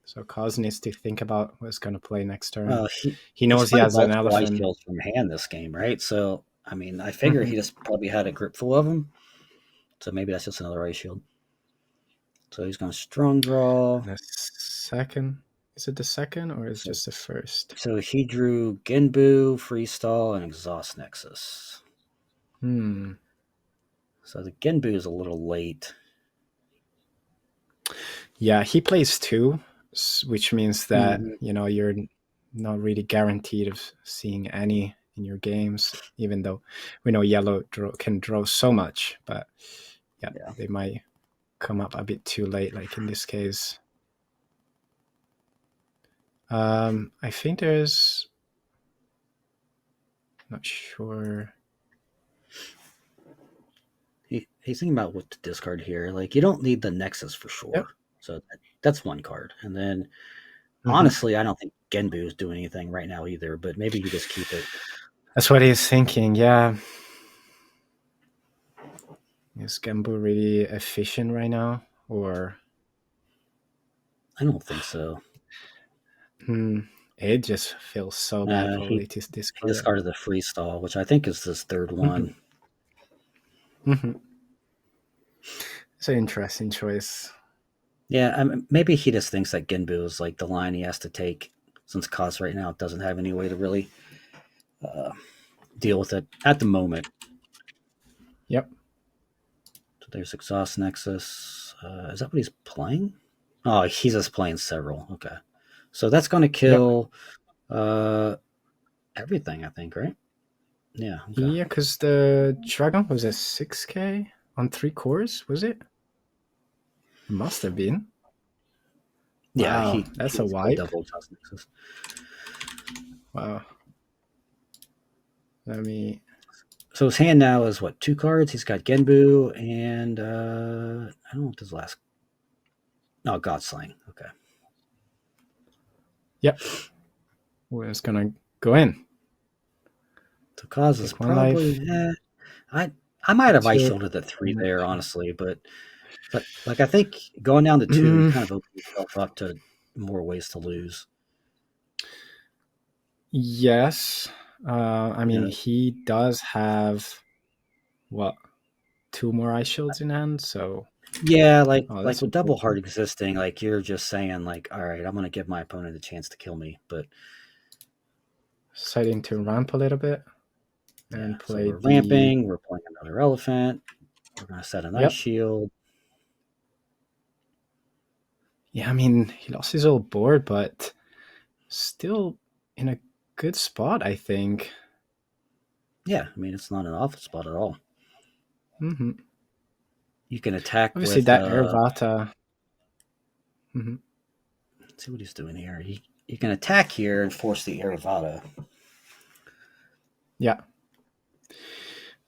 [SPEAKER 2] So Kaz needs to think about what's going to play next turn.
[SPEAKER 1] well,
[SPEAKER 2] He
[SPEAKER 1] he's
[SPEAKER 2] knows he
[SPEAKER 1] played
[SPEAKER 2] has an
[SPEAKER 1] multiple Ice
[SPEAKER 2] elephant.
[SPEAKER 1] Shields from hand this game, right? So I mean, I figure
[SPEAKER 2] Mhm.
[SPEAKER 1] he just probably had a grip full of them. So maybe that's just another Ice Shield. So he's going to strong draw.
[SPEAKER 2] And the second, is it the second or is it
[SPEAKER 1] So
[SPEAKER 2] just the first?
[SPEAKER 1] so he drew Genbu, Freestall, and Exhaust Nexus.
[SPEAKER 2] Hmm.
[SPEAKER 1] So the Genbu is a little late.
[SPEAKER 2] Yeah, he plays two, which means that
[SPEAKER 1] Mm-hmm.
[SPEAKER 2] you're not really guaranteed of seeing any in your games, even though we know yellow can draw so much. But yeah,
[SPEAKER 1] Yeah.
[SPEAKER 2] they might come up a bit too late, like in this case. I think there's not sure.
[SPEAKER 1] He's thinking about what to discard here. Like, you don't need the Nexus for
[SPEAKER 2] Yep.
[SPEAKER 1] sure. So that's one card. And then,
[SPEAKER 2] Hmm.
[SPEAKER 1] honestly, I don't think Genbu is doing anything right now either, but maybe you just keep it.
[SPEAKER 2] That's what he's thinking. Yeah, is Gambu really efficient right now, or
[SPEAKER 1] I don't think so.
[SPEAKER 2] hmm, it just feels so bad
[SPEAKER 1] He
[SPEAKER 2] probably to
[SPEAKER 1] he
[SPEAKER 2] discard it.
[SPEAKER 1] discarded the Freestall, which I think is this third
[SPEAKER 2] Hmm.
[SPEAKER 1] one.
[SPEAKER 2] Hmm. It's an interesting choice.
[SPEAKER 1] Yeah, I mean, maybe he just thinks that Genbu is like the line he has to take since Cos right now doesn't have any way to really uh, deal with it at the moment.
[SPEAKER 2] Yep.
[SPEAKER 1] So there's Exhaust Nexus. Is that what he's playing? Oh, he's just playing several. Okay. So that's going to
[SPEAKER 2] Yep.
[SPEAKER 1] kill everything, I think, right? Yeah. Okay.
[SPEAKER 2] Yeah, because the dragon was a 6K on 3 cores, was it? It must have been.
[SPEAKER 1] Yeah,
[SPEAKER 2] Wow,
[SPEAKER 1] he
[SPEAKER 2] that's a
[SPEAKER 1] he's played
[SPEAKER 2] wipe.
[SPEAKER 1] double Exhaust Nexus.
[SPEAKER 2] Wow. Let me.
[SPEAKER 1] So his hand now is what, 2 cards? He's got Genbu and I don't know what his last. No, Godslaying. Okay.
[SPEAKER 2] Yep. We're just gonna go in.
[SPEAKER 1] So Cause is
[SPEAKER 2] Take one
[SPEAKER 1] probably.
[SPEAKER 2] life.
[SPEAKER 1] I I might have ice
[SPEAKER 2] Two.
[SPEAKER 1] shielded at 3 there, honestly, but like I think going down to 2, you
[SPEAKER 2] Mm,
[SPEAKER 1] kind of open yourself up to more ways to lose.
[SPEAKER 2] yes. I
[SPEAKER 1] You
[SPEAKER 2] mean,
[SPEAKER 1] know,
[SPEAKER 2] he does have. what, two more ice shields in hand. So,
[SPEAKER 1] Yeah,
[SPEAKER 2] oh,
[SPEAKER 1] like
[SPEAKER 2] that's
[SPEAKER 1] with double heart
[SPEAKER 2] important.
[SPEAKER 1] existing, like you're just saying like, all right, I'm gonna give my opponent a chance to kill me. But
[SPEAKER 2] Deciding to ramp a little bit
[SPEAKER 1] yeah,
[SPEAKER 2] and
[SPEAKER 1] so
[SPEAKER 2] play
[SPEAKER 1] we're
[SPEAKER 2] the.
[SPEAKER 1] ramping, we're playing another elephant, we're gonna set an ice
[SPEAKER 2] Yep.
[SPEAKER 1] shield.
[SPEAKER 2] Yeah, I mean, he lost his old board, but still in a good spot, I think.
[SPEAKER 1] Yeah, I mean it's not an awful spot at all.
[SPEAKER 2] Hmm.
[SPEAKER 1] You can attack
[SPEAKER 2] Obviously,
[SPEAKER 1] with
[SPEAKER 2] that Ervata. Hmm.
[SPEAKER 1] let's see what he's doing here. You can attack here and force the Iravata.
[SPEAKER 2] Yeah.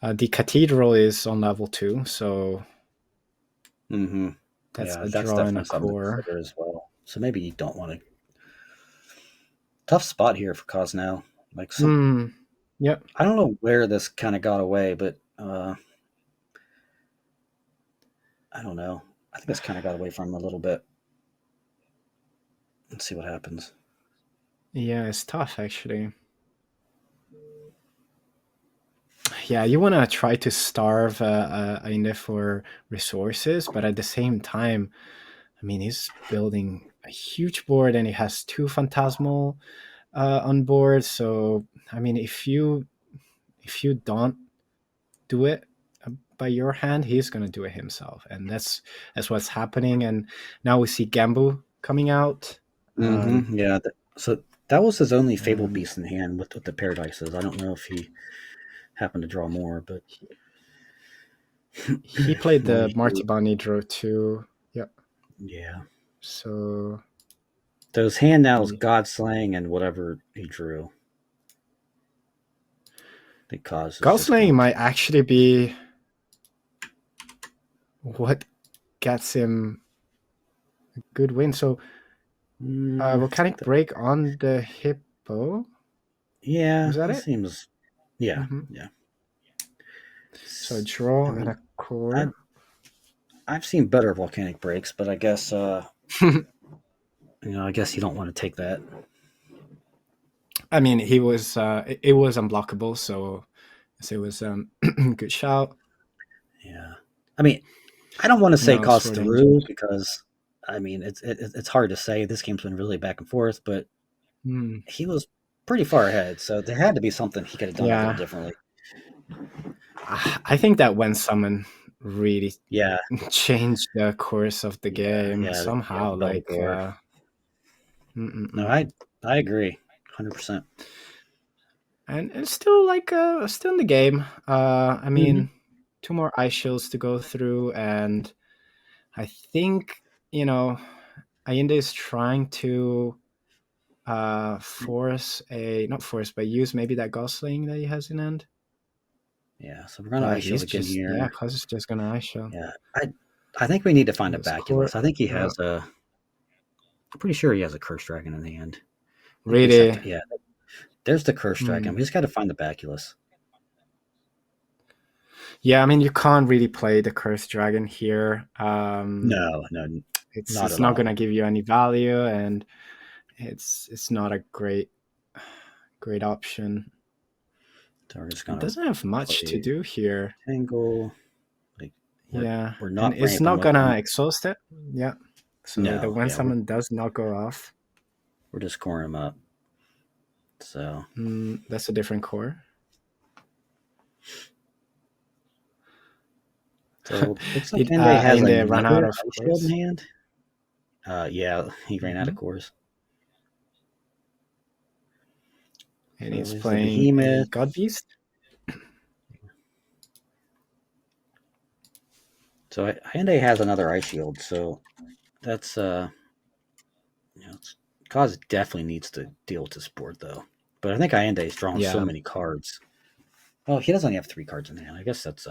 [SPEAKER 2] The Cathedral is on level 2, so
[SPEAKER 1] Mm-hmm.
[SPEAKER 2] that's
[SPEAKER 1] Yeah,
[SPEAKER 2] a
[SPEAKER 1] that's
[SPEAKER 2] draw and a
[SPEAKER 1] definitely something to
[SPEAKER 2] core.
[SPEAKER 1] consider as well. So maybe you don't want to. Tough spot here for Cos now. Like some,
[SPEAKER 2] Hmm. Yep.
[SPEAKER 1] I don't know where this kind of got away, but I don't know. I think it's kind of got away from him a little bit. Let's see what happens.
[SPEAKER 2] Yeah, it's tough, actually. Yeah, you want to try to starve Ainde for resources, but at the same time, I mean, he's building a huge board and he has two Phantasmal on board. So, I mean, if you don't do it by your hand, he's gonna do it himself, and that's what's happening. And now we see Gambu coming out,
[SPEAKER 1] Mm-hmm. Yeah. So that was his only Fabled
[SPEAKER 2] and
[SPEAKER 1] Beast in hand with the Paradises. I don't know if he happened to draw more, but
[SPEAKER 2] he played
[SPEAKER 1] well,
[SPEAKER 2] the
[SPEAKER 1] he drew.
[SPEAKER 2] Martibani draw too. Yeah,
[SPEAKER 1] Yeah.
[SPEAKER 2] so
[SPEAKER 1] So his hand now is
[SPEAKER 2] he
[SPEAKER 1] God Slaying and whatever he drew that causes just
[SPEAKER 2] Godslaying
[SPEAKER 1] going to.
[SPEAKER 2] might actually be what gets him a good win. So volcanic
[SPEAKER 1] Th-
[SPEAKER 2] break on the hippo.
[SPEAKER 1] yeah,
[SPEAKER 2] Was that
[SPEAKER 1] that
[SPEAKER 2] it?
[SPEAKER 1] seems. Yeah,
[SPEAKER 2] Hmm.
[SPEAKER 1] yeah.
[SPEAKER 2] So a
[SPEAKER 1] I
[SPEAKER 2] draw and
[SPEAKER 1] mean,
[SPEAKER 2] a
[SPEAKER 1] I
[SPEAKER 2] core.
[SPEAKER 1] I've seen better volcanic breaks, but I guess I guess you don't want to take that.
[SPEAKER 2] I mean, he was it was unblockable, so it was good shout.
[SPEAKER 1] Yeah, I mean, I don't want to say
[SPEAKER 2] Now
[SPEAKER 1] cause
[SPEAKER 2] Sword Angel.
[SPEAKER 1] through because I mean it's hard to say. This game's been really back and forth, but
[SPEAKER 2] Hmm.
[SPEAKER 1] he was pretty far ahead, so there had to be something he could have done a little
[SPEAKER 2] Yeah,
[SPEAKER 1] differently.
[SPEAKER 2] I think that when someone really
[SPEAKER 1] Yeah,
[SPEAKER 2] changed the course of the game
[SPEAKER 1] yeah,
[SPEAKER 2] somehow,
[SPEAKER 1] the double
[SPEAKER 2] like
[SPEAKER 1] core. No,
[SPEAKER 2] mm-mm-mm.
[SPEAKER 1] I agree, 100%.
[SPEAKER 2] And it's still like still in the game. I
[SPEAKER 1] Mm-hmm.
[SPEAKER 2] mean, two more ice shields to go through, and I think Allende is trying to force a not force, but use maybe that gosling that he has in hand.
[SPEAKER 1] Yeah, so we're gonna
[SPEAKER 2] But
[SPEAKER 1] ice shield
[SPEAKER 2] he's
[SPEAKER 1] again
[SPEAKER 2] just, yeah,
[SPEAKER 1] here.
[SPEAKER 2] cause it's just gonna ice shield.
[SPEAKER 1] Yeah, I think we need to find a
[SPEAKER 2] This core,
[SPEAKER 1] baculus. I think he
[SPEAKER 2] yeah,
[SPEAKER 1] has a. I'm pretty sure he has a curse dragon in the hand. I think we just have
[SPEAKER 2] really.
[SPEAKER 1] to. Yeah, there's the curse dragon.
[SPEAKER 2] Hmm.
[SPEAKER 1] We just got to find the baculus.
[SPEAKER 2] Yeah, I mean, you can't really play the cursed dragon here.
[SPEAKER 1] No, no,
[SPEAKER 2] It's
[SPEAKER 1] not
[SPEAKER 2] it's
[SPEAKER 1] at
[SPEAKER 2] not
[SPEAKER 1] all.
[SPEAKER 2] gonna give you any value, and it's not a great option.
[SPEAKER 1] So we're just
[SPEAKER 2] It
[SPEAKER 1] gonna
[SPEAKER 2] doesn't have much to
[SPEAKER 1] play
[SPEAKER 2] do here.
[SPEAKER 1] Tangle. Like
[SPEAKER 2] Yeah,
[SPEAKER 1] we're
[SPEAKER 2] and
[SPEAKER 1] not
[SPEAKER 2] it's
[SPEAKER 1] ramping
[SPEAKER 2] not
[SPEAKER 1] with
[SPEAKER 2] gonna
[SPEAKER 1] him.
[SPEAKER 2] exhaust it. Yeah, so that
[SPEAKER 1] No,
[SPEAKER 2] when
[SPEAKER 1] yeah,
[SPEAKER 2] someone does not go off,
[SPEAKER 1] we're just coring him up. So
[SPEAKER 2] that's a different core.
[SPEAKER 1] looks like
[SPEAKER 2] Did
[SPEAKER 1] Ende has
[SPEAKER 2] Ainde run out
[SPEAKER 1] another
[SPEAKER 2] of
[SPEAKER 1] ice shield in
[SPEAKER 2] cores?
[SPEAKER 1] hand. Yeah, he ran out
[SPEAKER 2] Hmm.
[SPEAKER 1] of cores.
[SPEAKER 2] And
[SPEAKER 1] So
[SPEAKER 2] he's
[SPEAKER 1] there's the
[SPEAKER 2] playing a
[SPEAKER 1] behemoth.
[SPEAKER 2] God Beast.
[SPEAKER 1] So Hyundai has another ice shield, so that's Cause definitely needs to deal with this board though. But I think Hyundai is drawing so
[SPEAKER 2] Yeah,
[SPEAKER 1] many cards. Well, he does only have 3 cards in hand. I guess that's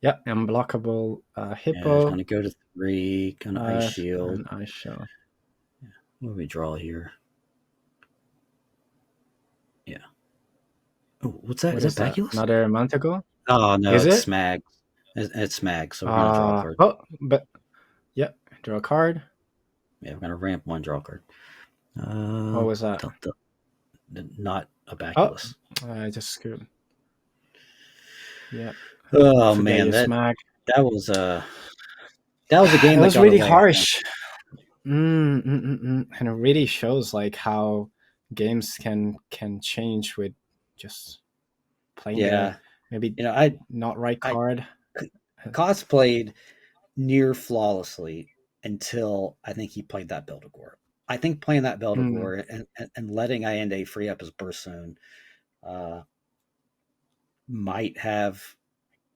[SPEAKER 2] yeah, unblockable
[SPEAKER 1] yeah. He's
[SPEAKER 2] hippo
[SPEAKER 1] gonna go to 3, gonna ice shield.
[SPEAKER 2] and I show.
[SPEAKER 1] What do we draw here? Yeah. Oh, what's that?
[SPEAKER 2] What
[SPEAKER 1] Is that
[SPEAKER 2] is that?
[SPEAKER 1] Baculus?
[SPEAKER 2] Another Montagle?
[SPEAKER 1] Oh no,
[SPEAKER 2] Is
[SPEAKER 1] it's
[SPEAKER 2] it?
[SPEAKER 1] Smagg. It's Smagg, so we're gonna draw a card.
[SPEAKER 2] Oh, but yeah, draw a card.
[SPEAKER 1] Yeah, we're gonna ramp one draw card.
[SPEAKER 2] What was that?
[SPEAKER 1] Not a
[SPEAKER 2] Oh,
[SPEAKER 1] Baculus.
[SPEAKER 2] I just screwed. Yeah.
[SPEAKER 1] Oh
[SPEAKER 2] Forget
[SPEAKER 1] man,
[SPEAKER 2] your Smagg.
[SPEAKER 1] that was that was a
[SPEAKER 2] It
[SPEAKER 1] game that
[SPEAKER 2] was
[SPEAKER 1] got
[SPEAKER 2] really
[SPEAKER 1] away. Huh?
[SPEAKER 2] harsh. And it really shows like how games can change with just playing the
[SPEAKER 1] Yeah,
[SPEAKER 2] maybe
[SPEAKER 1] you know,
[SPEAKER 2] not right
[SPEAKER 1] I
[SPEAKER 2] card.
[SPEAKER 1] cosplayed near flawlessly until I think he played that Build-A-Gore. I think playing that
[SPEAKER 2] Mm,
[SPEAKER 1] Build-A-Gore and letting Allende free up his burst zone uh, might have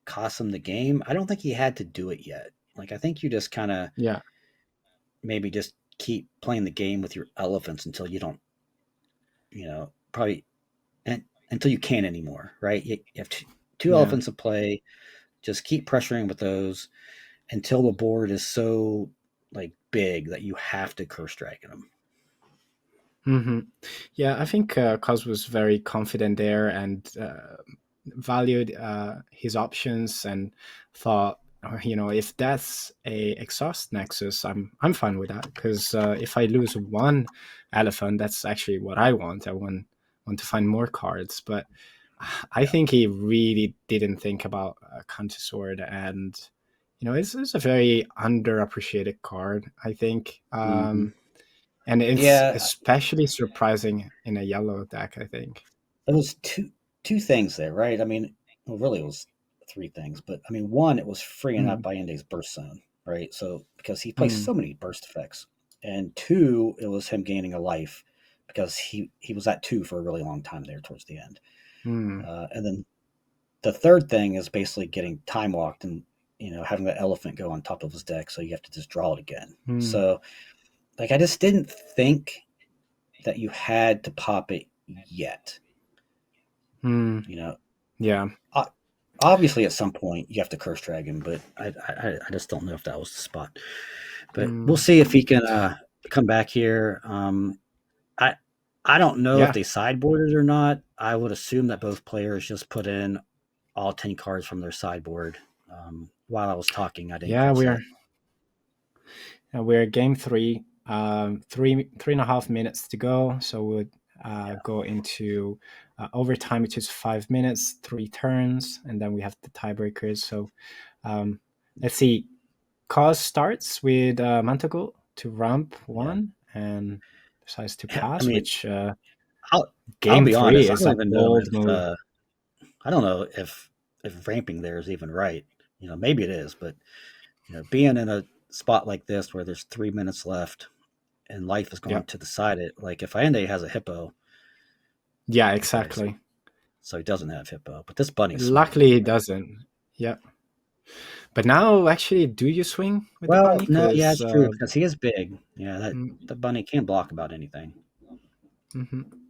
[SPEAKER 1] cost him the game. I don't think he had to do it yet. Like I think you just kind of
[SPEAKER 2] yeah,
[SPEAKER 1] maybe just keep playing the game with your elephants until you don't, probably until you can't anymore, right? You have two
[SPEAKER 2] yeah.
[SPEAKER 1] elephants to play. Just keep pressuring with those until the board is so like big that you have to curse dragon them.
[SPEAKER 2] hmm Yeah, I think Cos was very confident there and valued his options and thought, if that's a exhaust nexus, I'm fine with that because if I lose one elephant, that's actually what I want. I want to find more cards, but I
[SPEAKER 1] Yeah.
[SPEAKER 2] think he really didn't think about Counter Sword, and it's a very underappreciated card. I think.
[SPEAKER 1] Hmm.
[SPEAKER 2] And it's
[SPEAKER 1] Yeah.
[SPEAKER 2] especially surprising in a yellow deck, I think.
[SPEAKER 1] It was two things there, right? I mean, well, really, it was three things, but I mean, one, it was freeing up
[SPEAKER 2] Mm,
[SPEAKER 1] Allende's burst zone, right? So because he plays
[SPEAKER 2] mm,
[SPEAKER 1] so many burst effects, and two, it was him gaining a life because he was at two for a really long time there towards the end,
[SPEAKER 2] mm,
[SPEAKER 1] and then the third thing is basically getting time locked and having the elephant go on top of his deck, so you have to just draw it again.
[SPEAKER 2] mm,
[SPEAKER 1] So like, I just didn't think that you had to pop it yet.
[SPEAKER 2] mm.
[SPEAKER 1] You know,
[SPEAKER 2] Yeah.
[SPEAKER 1] O- obviously at some point you have to curse dragon, but I just don't know if that was the spot. But we'll
[SPEAKER 2] Mm,
[SPEAKER 1] see if he can come back here. I I don't know if
[SPEAKER 2] yeah.
[SPEAKER 1] they sideboarded or not. I would assume that both players just put in all 10 cards from their sideboard. While I was talking, I didn't
[SPEAKER 2] Yeah,
[SPEAKER 1] catch
[SPEAKER 2] we're
[SPEAKER 1] that.
[SPEAKER 2] we're game three. 3.5 minutes to go. So we'll
[SPEAKER 1] Yeah.
[SPEAKER 2] go into overtime, which is 5 minutes, three turns, and then we have the tiebreakers. So um, let's see. Cause starts with Manticore to ramp
[SPEAKER 1] Yeah.
[SPEAKER 2] one and decides to
[SPEAKER 1] Yeah. I
[SPEAKER 2] pass,
[SPEAKER 1] mean,
[SPEAKER 2] which
[SPEAKER 1] I'll
[SPEAKER 2] game
[SPEAKER 1] be
[SPEAKER 2] three
[SPEAKER 1] honest.
[SPEAKER 2] is a bold move.
[SPEAKER 1] I don't know if ramping there is even right. Maybe it is, but being in a spot like this where there's 3 minutes left and life is
[SPEAKER 2] Yeah.
[SPEAKER 1] going to decide it. Like if Allende has a hippo,
[SPEAKER 2] Yeah,
[SPEAKER 1] okay, so
[SPEAKER 2] exactly.
[SPEAKER 1] so he doesn't have hippo, but this bunny's swinging.
[SPEAKER 2] Luckily, he
[SPEAKER 1] Right?
[SPEAKER 2] doesn't. Yeah. But now, actually, do you swing with the
[SPEAKER 1] Well,
[SPEAKER 2] bunny?
[SPEAKER 1] no, yeah,
[SPEAKER 2] Because
[SPEAKER 1] it's true because he is big. Yeah, that
[SPEAKER 2] mm,
[SPEAKER 1] the bunny can't block about anything.
[SPEAKER 2] mhm.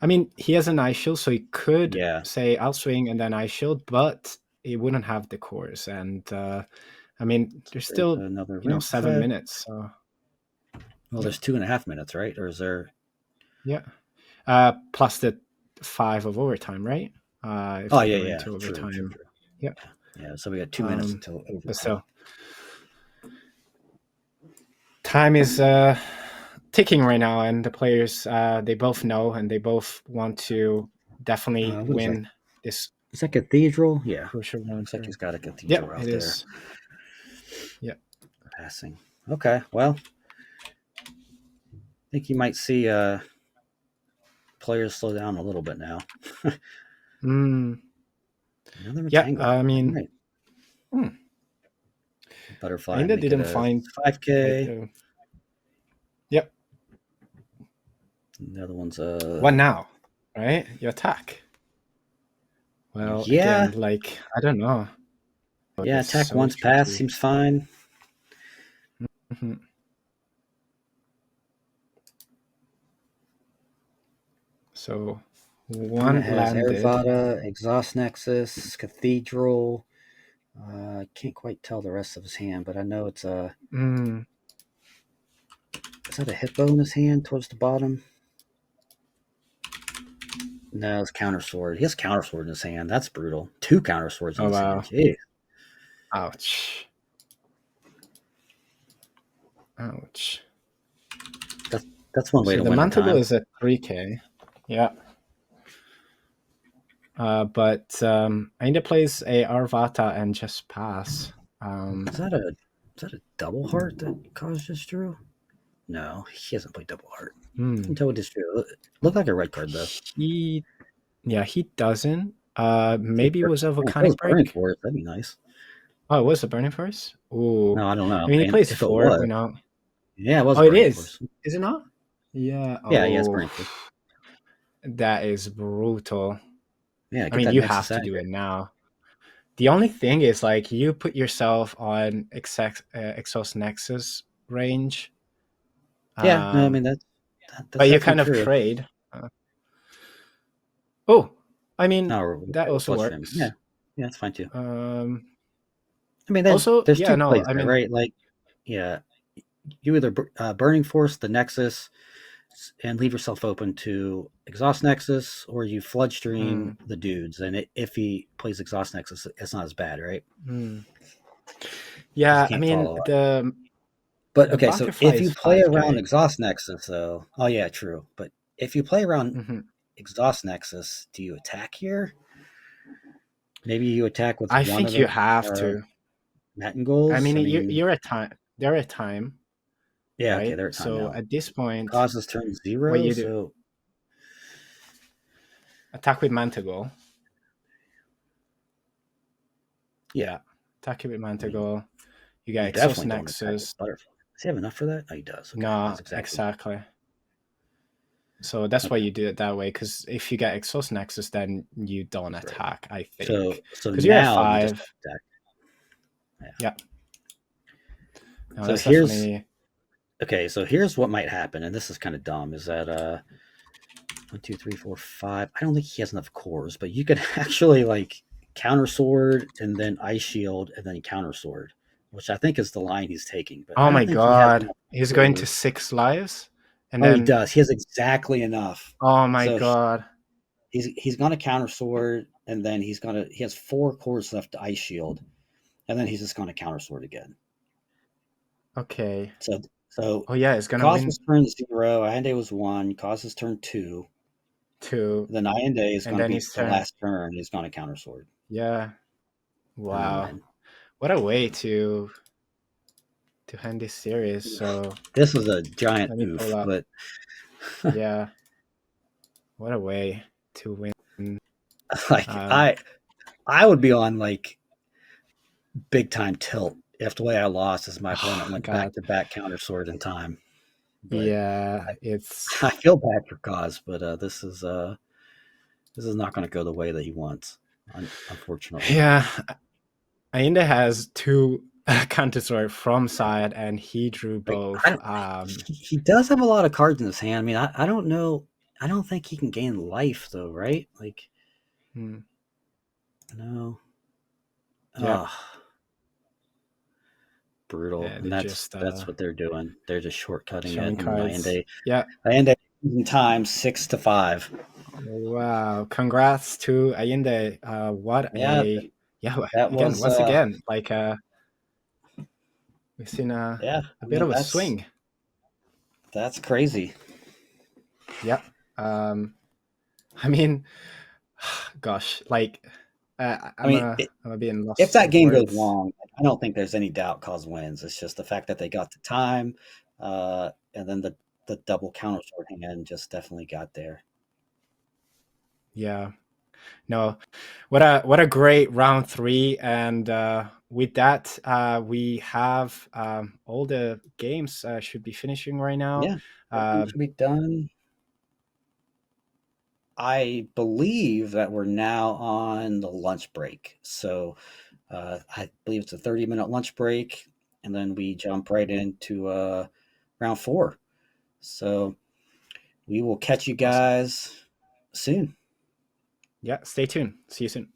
[SPEAKER 2] I mean, he has an ice shield, so he could
[SPEAKER 1] Yeah,
[SPEAKER 2] say, I'll swing and then ice shield, but he wouldn't have the cores. And I mean, there's
[SPEAKER 1] there's
[SPEAKER 2] still,
[SPEAKER 1] another ramp
[SPEAKER 2] 7 minutes. So,
[SPEAKER 1] well,
[SPEAKER 2] yeah.
[SPEAKER 1] there's 2.5 minutes, right? Or is there?
[SPEAKER 2] Yeah. Plus the 5 of overtime, right? If
[SPEAKER 1] Oh
[SPEAKER 2] we
[SPEAKER 1] yeah,
[SPEAKER 2] go
[SPEAKER 1] yeah,
[SPEAKER 2] into
[SPEAKER 1] true, true,
[SPEAKER 2] overtime.
[SPEAKER 1] true.
[SPEAKER 2] Yeah.
[SPEAKER 1] Yeah, so we got 2 minutes until
[SPEAKER 2] But
[SPEAKER 1] overtime.
[SPEAKER 2] still, time is ticking right now, and the players they both know and they both want to definitely
[SPEAKER 1] What is that?
[SPEAKER 2] win this
[SPEAKER 1] Is that cathedral? Yeah,
[SPEAKER 2] crucial round
[SPEAKER 1] looks like he's
[SPEAKER 2] here.
[SPEAKER 1] got a
[SPEAKER 2] Yep,
[SPEAKER 1] cathedral out
[SPEAKER 2] it
[SPEAKER 1] there
[SPEAKER 2] is. Yep.
[SPEAKER 1] passing. Okay, well, I think you might see players slow down a little bit now.
[SPEAKER 2] Mm,
[SPEAKER 1] Another
[SPEAKER 2] yeah,
[SPEAKER 1] rectangle.
[SPEAKER 2] I
[SPEAKER 1] All
[SPEAKER 2] mean,
[SPEAKER 1] right.
[SPEAKER 2] hmm,
[SPEAKER 1] Butterfly,
[SPEAKER 2] Ainda
[SPEAKER 1] make it
[SPEAKER 2] didn't
[SPEAKER 1] a
[SPEAKER 2] find. Wait,
[SPEAKER 1] 5K.
[SPEAKER 2] yep.
[SPEAKER 1] The other one's
[SPEAKER 2] What now? Right? You attack. Well,
[SPEAKER 1] yeah.
[SPEAKER 2] again, like I don't know. Oh,
[SPEAKER 1] Yeah,
[SPEAKER 2] that's
[SPEAKER 1] attack
[SPEAKER 2] so
[SPEAKER 1] once pass
[SPEAKER 2] tricky.
[SPEAKER 1] seems fine.
[SPEAKER 2] Mhm. So
[SPEAKER 1] And it
[SPEAKER 2] one
[SPEAKER 1] has
[SPEAKER 2] landed.
[SPEAKER 1] Aravada, Exhaust Nexus, Cathedral. I can't quite tell the rest of his hand, but I know it's a.
[SPEAKER 2] Mm,
[SPEAKER 1] Is that a hippo in his hand towards the bottom? No, it's counter sword. He has counter sword in his hand. That's brutal. Two counter swords in
[SPEAKER 2] oh
[SPEAKER 1] his hand.
[SPEAKER 2] wow!
[SPEAKER 1] Jeez.
[SPEAKER 2] Ouch! Ouch!
[SPEAKER 1] That's that's one way
[SPEAKER 2] So
[SPEAKER 1] to
[SPEAKER 2] the
[SPEAKER 1] win a
[SPEAKER 2] Mantible
[SPEAKER 1] time.
[SPEAKER 2] is at 3K. Yeah. But Ainda plays a Arvata and just pass. Um,
[SPEAKER 1] Is that a double heart that Cause just drew? No, he hasn't played double heart.
[SPEAKER 2] hmm.
[SPEAKER 1] Until it just drew. Looked like a red card though.
[SPEAKER 2] He Yeah, he doesn't.
[SPEAKER 1] See,
[SPEAKER 2] Maybe it was a
[SPEAKER 1] if it was
[SPEAKER 2] volcanic
[SPEAKER 1] burning
[SPEAKER 2] break.
[SPEAKER 1] for it, that'd be nice.
[SPEAKER 2] Oh, it was a burning force. Ooh,
[SPEAKER 1] No, I don't know.
[SPEAKER 2] I mean he
[SPEAKER 1] And
[SPEAKER 2] plays
[SPEAKER 1] if it
[SPEAKER 2] four.
[SPEAKER 1] was,
[SPEAKER 2] We know.
[SPEAKER 1] yeah, it was
[SPEAKER 2] Oh, it
[SPEAKER 1] burning
[SPEAKER 2] is.
[SPEAKER 1] force.
[SPEAKER 2] Is it not? Yeah.
[SPEAKER 1] Yeah, yeah, it's
[SPEAKER 2] Oh,
[SPEAKER 1] burning force.
[SPEAKER 2] that is brutal.
[SPEAKER 1] Yeah,
[SPEAKER 2] I
[SPEAKER 1] get
[SPEAKER 2] mean,
[SPEAKER 1] that
[SPEAKER 2] you
[SPEAKER 1] Nexus
[SPEAKER 2] have to
[SPEAKER 1] out of
[SPEAKER 2] do
[SPEAKER 1] here.
[SPEAKER 2] it now. The only thing is, like, you put yourself on Exhaust Nexus range,
[SPEAKER 1] Yeah, no, I
[SPEAKER 2] um,
[SPEAKER 1] mean that's
[SPEAKER 2] but you
[SPEAKER 1] definitely
[SPEAKER 2] kind of
[SPEAKER 1] true.
[SPEAKER 2] trade. Oh, I mean,
[SPEAKER 1] No,
[SPEAKER 2] that
[SPEAKER 1] we're
[SPEAKER 2] also
[SPEAKER 1] flush streaming. Yeah,
[SPEAKER 2] works.
[SPEAKER 1] yeah, that's fine too.
[SPEAKER 2] Um,
[SPEAKER 1] I mean,
[SPEAKER 2] Also,
[SPEAKER 1] there's
[SPEAKER 2] yeah,
[SPEAKER 1] two
[SPEAKER 2] no,
[SPEAKER 1] plays
[SPEAKER 2] I
[SPEAKER 1] there,
[SPEAKER 2] mean,
[SPEAKER 1] right? Like, yeah, you either burning force the Nexus and leave yourself open to exhaust Nexus, or you flood
[SPEAKER 2] hmm,
[SPEAKER 1] stream the dudes. And if he plays exhaust Nexus, it's not as bad, right?
[SPEAKER 2] hmm.
[SPEAKER 1] Because he
[SPEAKER 2] Yeah, I
[SPEAKER 1] can't
[SPEAKER 2] mean,
[SPEAKER 1] follow up.
[SPEAKER 2] the
[SPEAKER 1] Okay, so
[SPEAKER 2] butterfly
[SPEAKER 1] if
[SPEAKER 2] is
[SPEAKER 1] you play around
[SPEAKER 2] 5K.
[SPEAKER 1] exhaust Nexus, though, oh yeah, true. But if you play around
[SPEAKER 2] Hmm.
[SPEAKER 1] exhaust Nexus, do you attack here? Maybe you attack with
[SPEAKER 2] I
[SPEAKER 1] one of
[SPEAKER 2] think you
[SPEAKER 1] the
[SPEAKER 2] have to.
[SPEAKER 1] Matin
[SPEAKER 2] I
[SPEAKER 1] goals.
[SPEAKER 2] mean,
[SPEAKER 1] I mean,
[SPEAKER 2] you're at time. They're at time,
[SPEAKER 1] yeah, okay,
[SPEAKER 2] right?
[SPEAKER 1] they're at time
[SPEAKER 2] So
[SPEAKER 1] now.
[SPEAKER 2] at this point,
[SPEAKER 1] Causes turn
[SPEAKER 2] what
[SPEAKER 1] zero,
[SPEAKER 2] you do?
[SPEAKER 1] so
[SPEAKER 2] Attack with Manticore.
[SPEAKER 1] yeah.
[SPEAKER 2] Yeah, attack with
[SPEAKER 1] I mean,
[SPEAKER 2] Manticore. You
[SPEAKER 1] you
[SPEAKER 2] get Exhaust
[SPEAKER 1] definitely don't attack with
[SPEAKER 2] Nexus.
[SPEAKER 1] butterfly. Does he have enough for that? Oh, he does. Okay,
[SPEAKER 2] No,
[SPEAKER 1] that's exactly
[SPEAKER 2] exactly. So that's why
[SPEAKER 1] okay.
[SPEAKER 2] you do it that way. Because if you get Exhaust Nexus, then you don't
[SPEAKER 1] That's right.
[SPEAKER 2] attack. I
[SPEAKER 1] So
[SPEAKER 2] think
[SPEAKER 1] so
[SPEAKER 2] because you're at
[SPEAKER 1] now you just
[SPEAKER 2] 5.
[SPEAKER 1] attack. Yeah.
[SPEAKER 2] Yeah, no,
[SPEAKER 1] So
[SPEAKER 2] that's
[SPEAKER 1] here's
[SPEAKER 2] definitely.
[SPEAKER 1] okay. So here's what might happen, and this is kind of dumb. Is that 1, 2, 3, 4, 5? I don't think he has enough cores, but you could actually like counter sword and then ice shield and then counter sword, which I think is the line he's taking. But
[SPEAKER 2] Oh
[SPEAKER 1] I
[SPEAKER 2] my
[SPEAKER 1] don't think he has
[SPEAKER 2] god,
[SPEAKER 1] enough
[SPEAKER 2] he's going to
[SPEAKER 1] cores.
[SPEAKER 2] 6 lives, and
[SPEAKER 1] Oh, he
[SPEAKER 2] then
[SPEAKER 1] does. He has exactly enough.
[SPEAKER 2] oh my
[SPEAKER 1] So
[SPEAKER 2] god.
[SPEAKER 1] he's gonna counter sword, and then he has 4 cores left to ice shield, and then he's just gonna counter sword again.
[SPEAKER 2] Okay.
[SPEAKER 1] So so
[SPEAKER 2] Oh yeah, it's gonna win
[SPEAKER 1] causes turn 0. Inde was 1. Causes turn 2.
[SPEAKER 2] 2,
[SPEAKER 1] Then Inde is
[SPEAKER 2] and
[SPEAKER 1] going to
[SPEAKER 2] then
[SPEAKER 1] be
[SPEAKER 2] his
[SPEAKER 1] the
[SPEAKER 2] turn.
[SPEAKER 1] last turn. He's going to counter sword,
[SPEAKER 2] Yeah.
[SPEAKER 1] and
[SPEAKER 2] Wow.
[SPEAKER 1] then
[SPEAKER 2] What a way to end this series. So
[SPEAKER 1] this was a giant
[SPEAKER 2] let me pull
[SPEAKER 1] oof.
[SPEAKER 2] up.
[SPEAKER 1] But
[SPEAKER 2] Yeah. What a way to win.
[SPEAKER 1] like
[SPEAKER 2] Um,
[SPEAKER 1] I would be on like big time tilt if the way I lost is my opponent
[SPEAKER 2] oh
[SPEAKER 1] went back
[SPEAKER 2] God.
[SPEAKER 1] to back counter sword in time. But
[SPEAKER 2] Yeah,
[SPEAKER 1] I,
[SPEAKER 2] it's
[SPEAKER 1] I feel bad for Cause, but this is not going to go the way that he wants, unfortunately.
[SPEAKER 2] yeah. Ainda has two counter sword from side, and he drew
[SPEAKER 1] Like
[SPEAKER 2] both.
[SPEAKER 1] he does have a lot of cards in his hand. I mean, I don't know. I don't think he can gain life though, right? Like
[SPEAKER 2] Hmm,
[SPEAKER 1] no.
[SPEAKER 2] yeah,
[SPEAKER 1] Oh, brutal.
[SPEAKER 2] yeah.
[SPEAKER 1] And
[SPEAKER 2] They're just
[SPEAKER 1] that's what they're doing. They're just shortcutting it.
[SPEAKER 2] showing
[SPEAKER 1] And
[SPEAKER 2] cards. Yeah.
[SPEAKER 1] Allende in time 6-5.
[SPEAKER 2] Wow. Congrats to Allende. What
[SPEAKER 1] Yeah,
[SPEAKER 2] a yeah.
[SPEAKER 1] that
[SPEAKER 2] Again,
[SPEAKER 1] was
[SPEAKER 2] once again, like we've seen
[SPEAKER 1] yeah.
[SPEAKER 2] a
[SPEAKER 1] I
[SPEAKER 2] bit
[SPEAKER 1] mean
[SPEAKER 2] of a swing.
[SPEAKER 1] that's crazy.
[SPEAKER 2] Yeah. I mean, gosh, like
[SPEAKER 1] I mean,
[SPEAKER 2] I'm a being
[SPEAKER 1] if
[SPEAKER 2] lost
[SPEAKER 1] that
[SPEAKER 2] of
[SPEAKER 1] game goes
[SPEAKER 2] words.
[SPEAKER 1] long, I don't think there's any doubt Cause wins. It's just the fact that they got the time, and then the double counter sword hand just definitely got there.
[SPEAKER 2] Yeah. No, what a great round 3, and with that, we have all the games should be finishing right now.
[SPEAKER 1] Yeah, everything
[SPEAKER 2] Um,
[SPEAKER 1] should be done. I believe that we're now on the lunch break. So I believe it's a 30-minute lunch break, and then we jump right into round 4. So we will catch you
[SPEAKER 2] awesome.
[SPEAKER 1] guys soon.
[SPEAKER 2] Yeah, stay tuned. See you soon.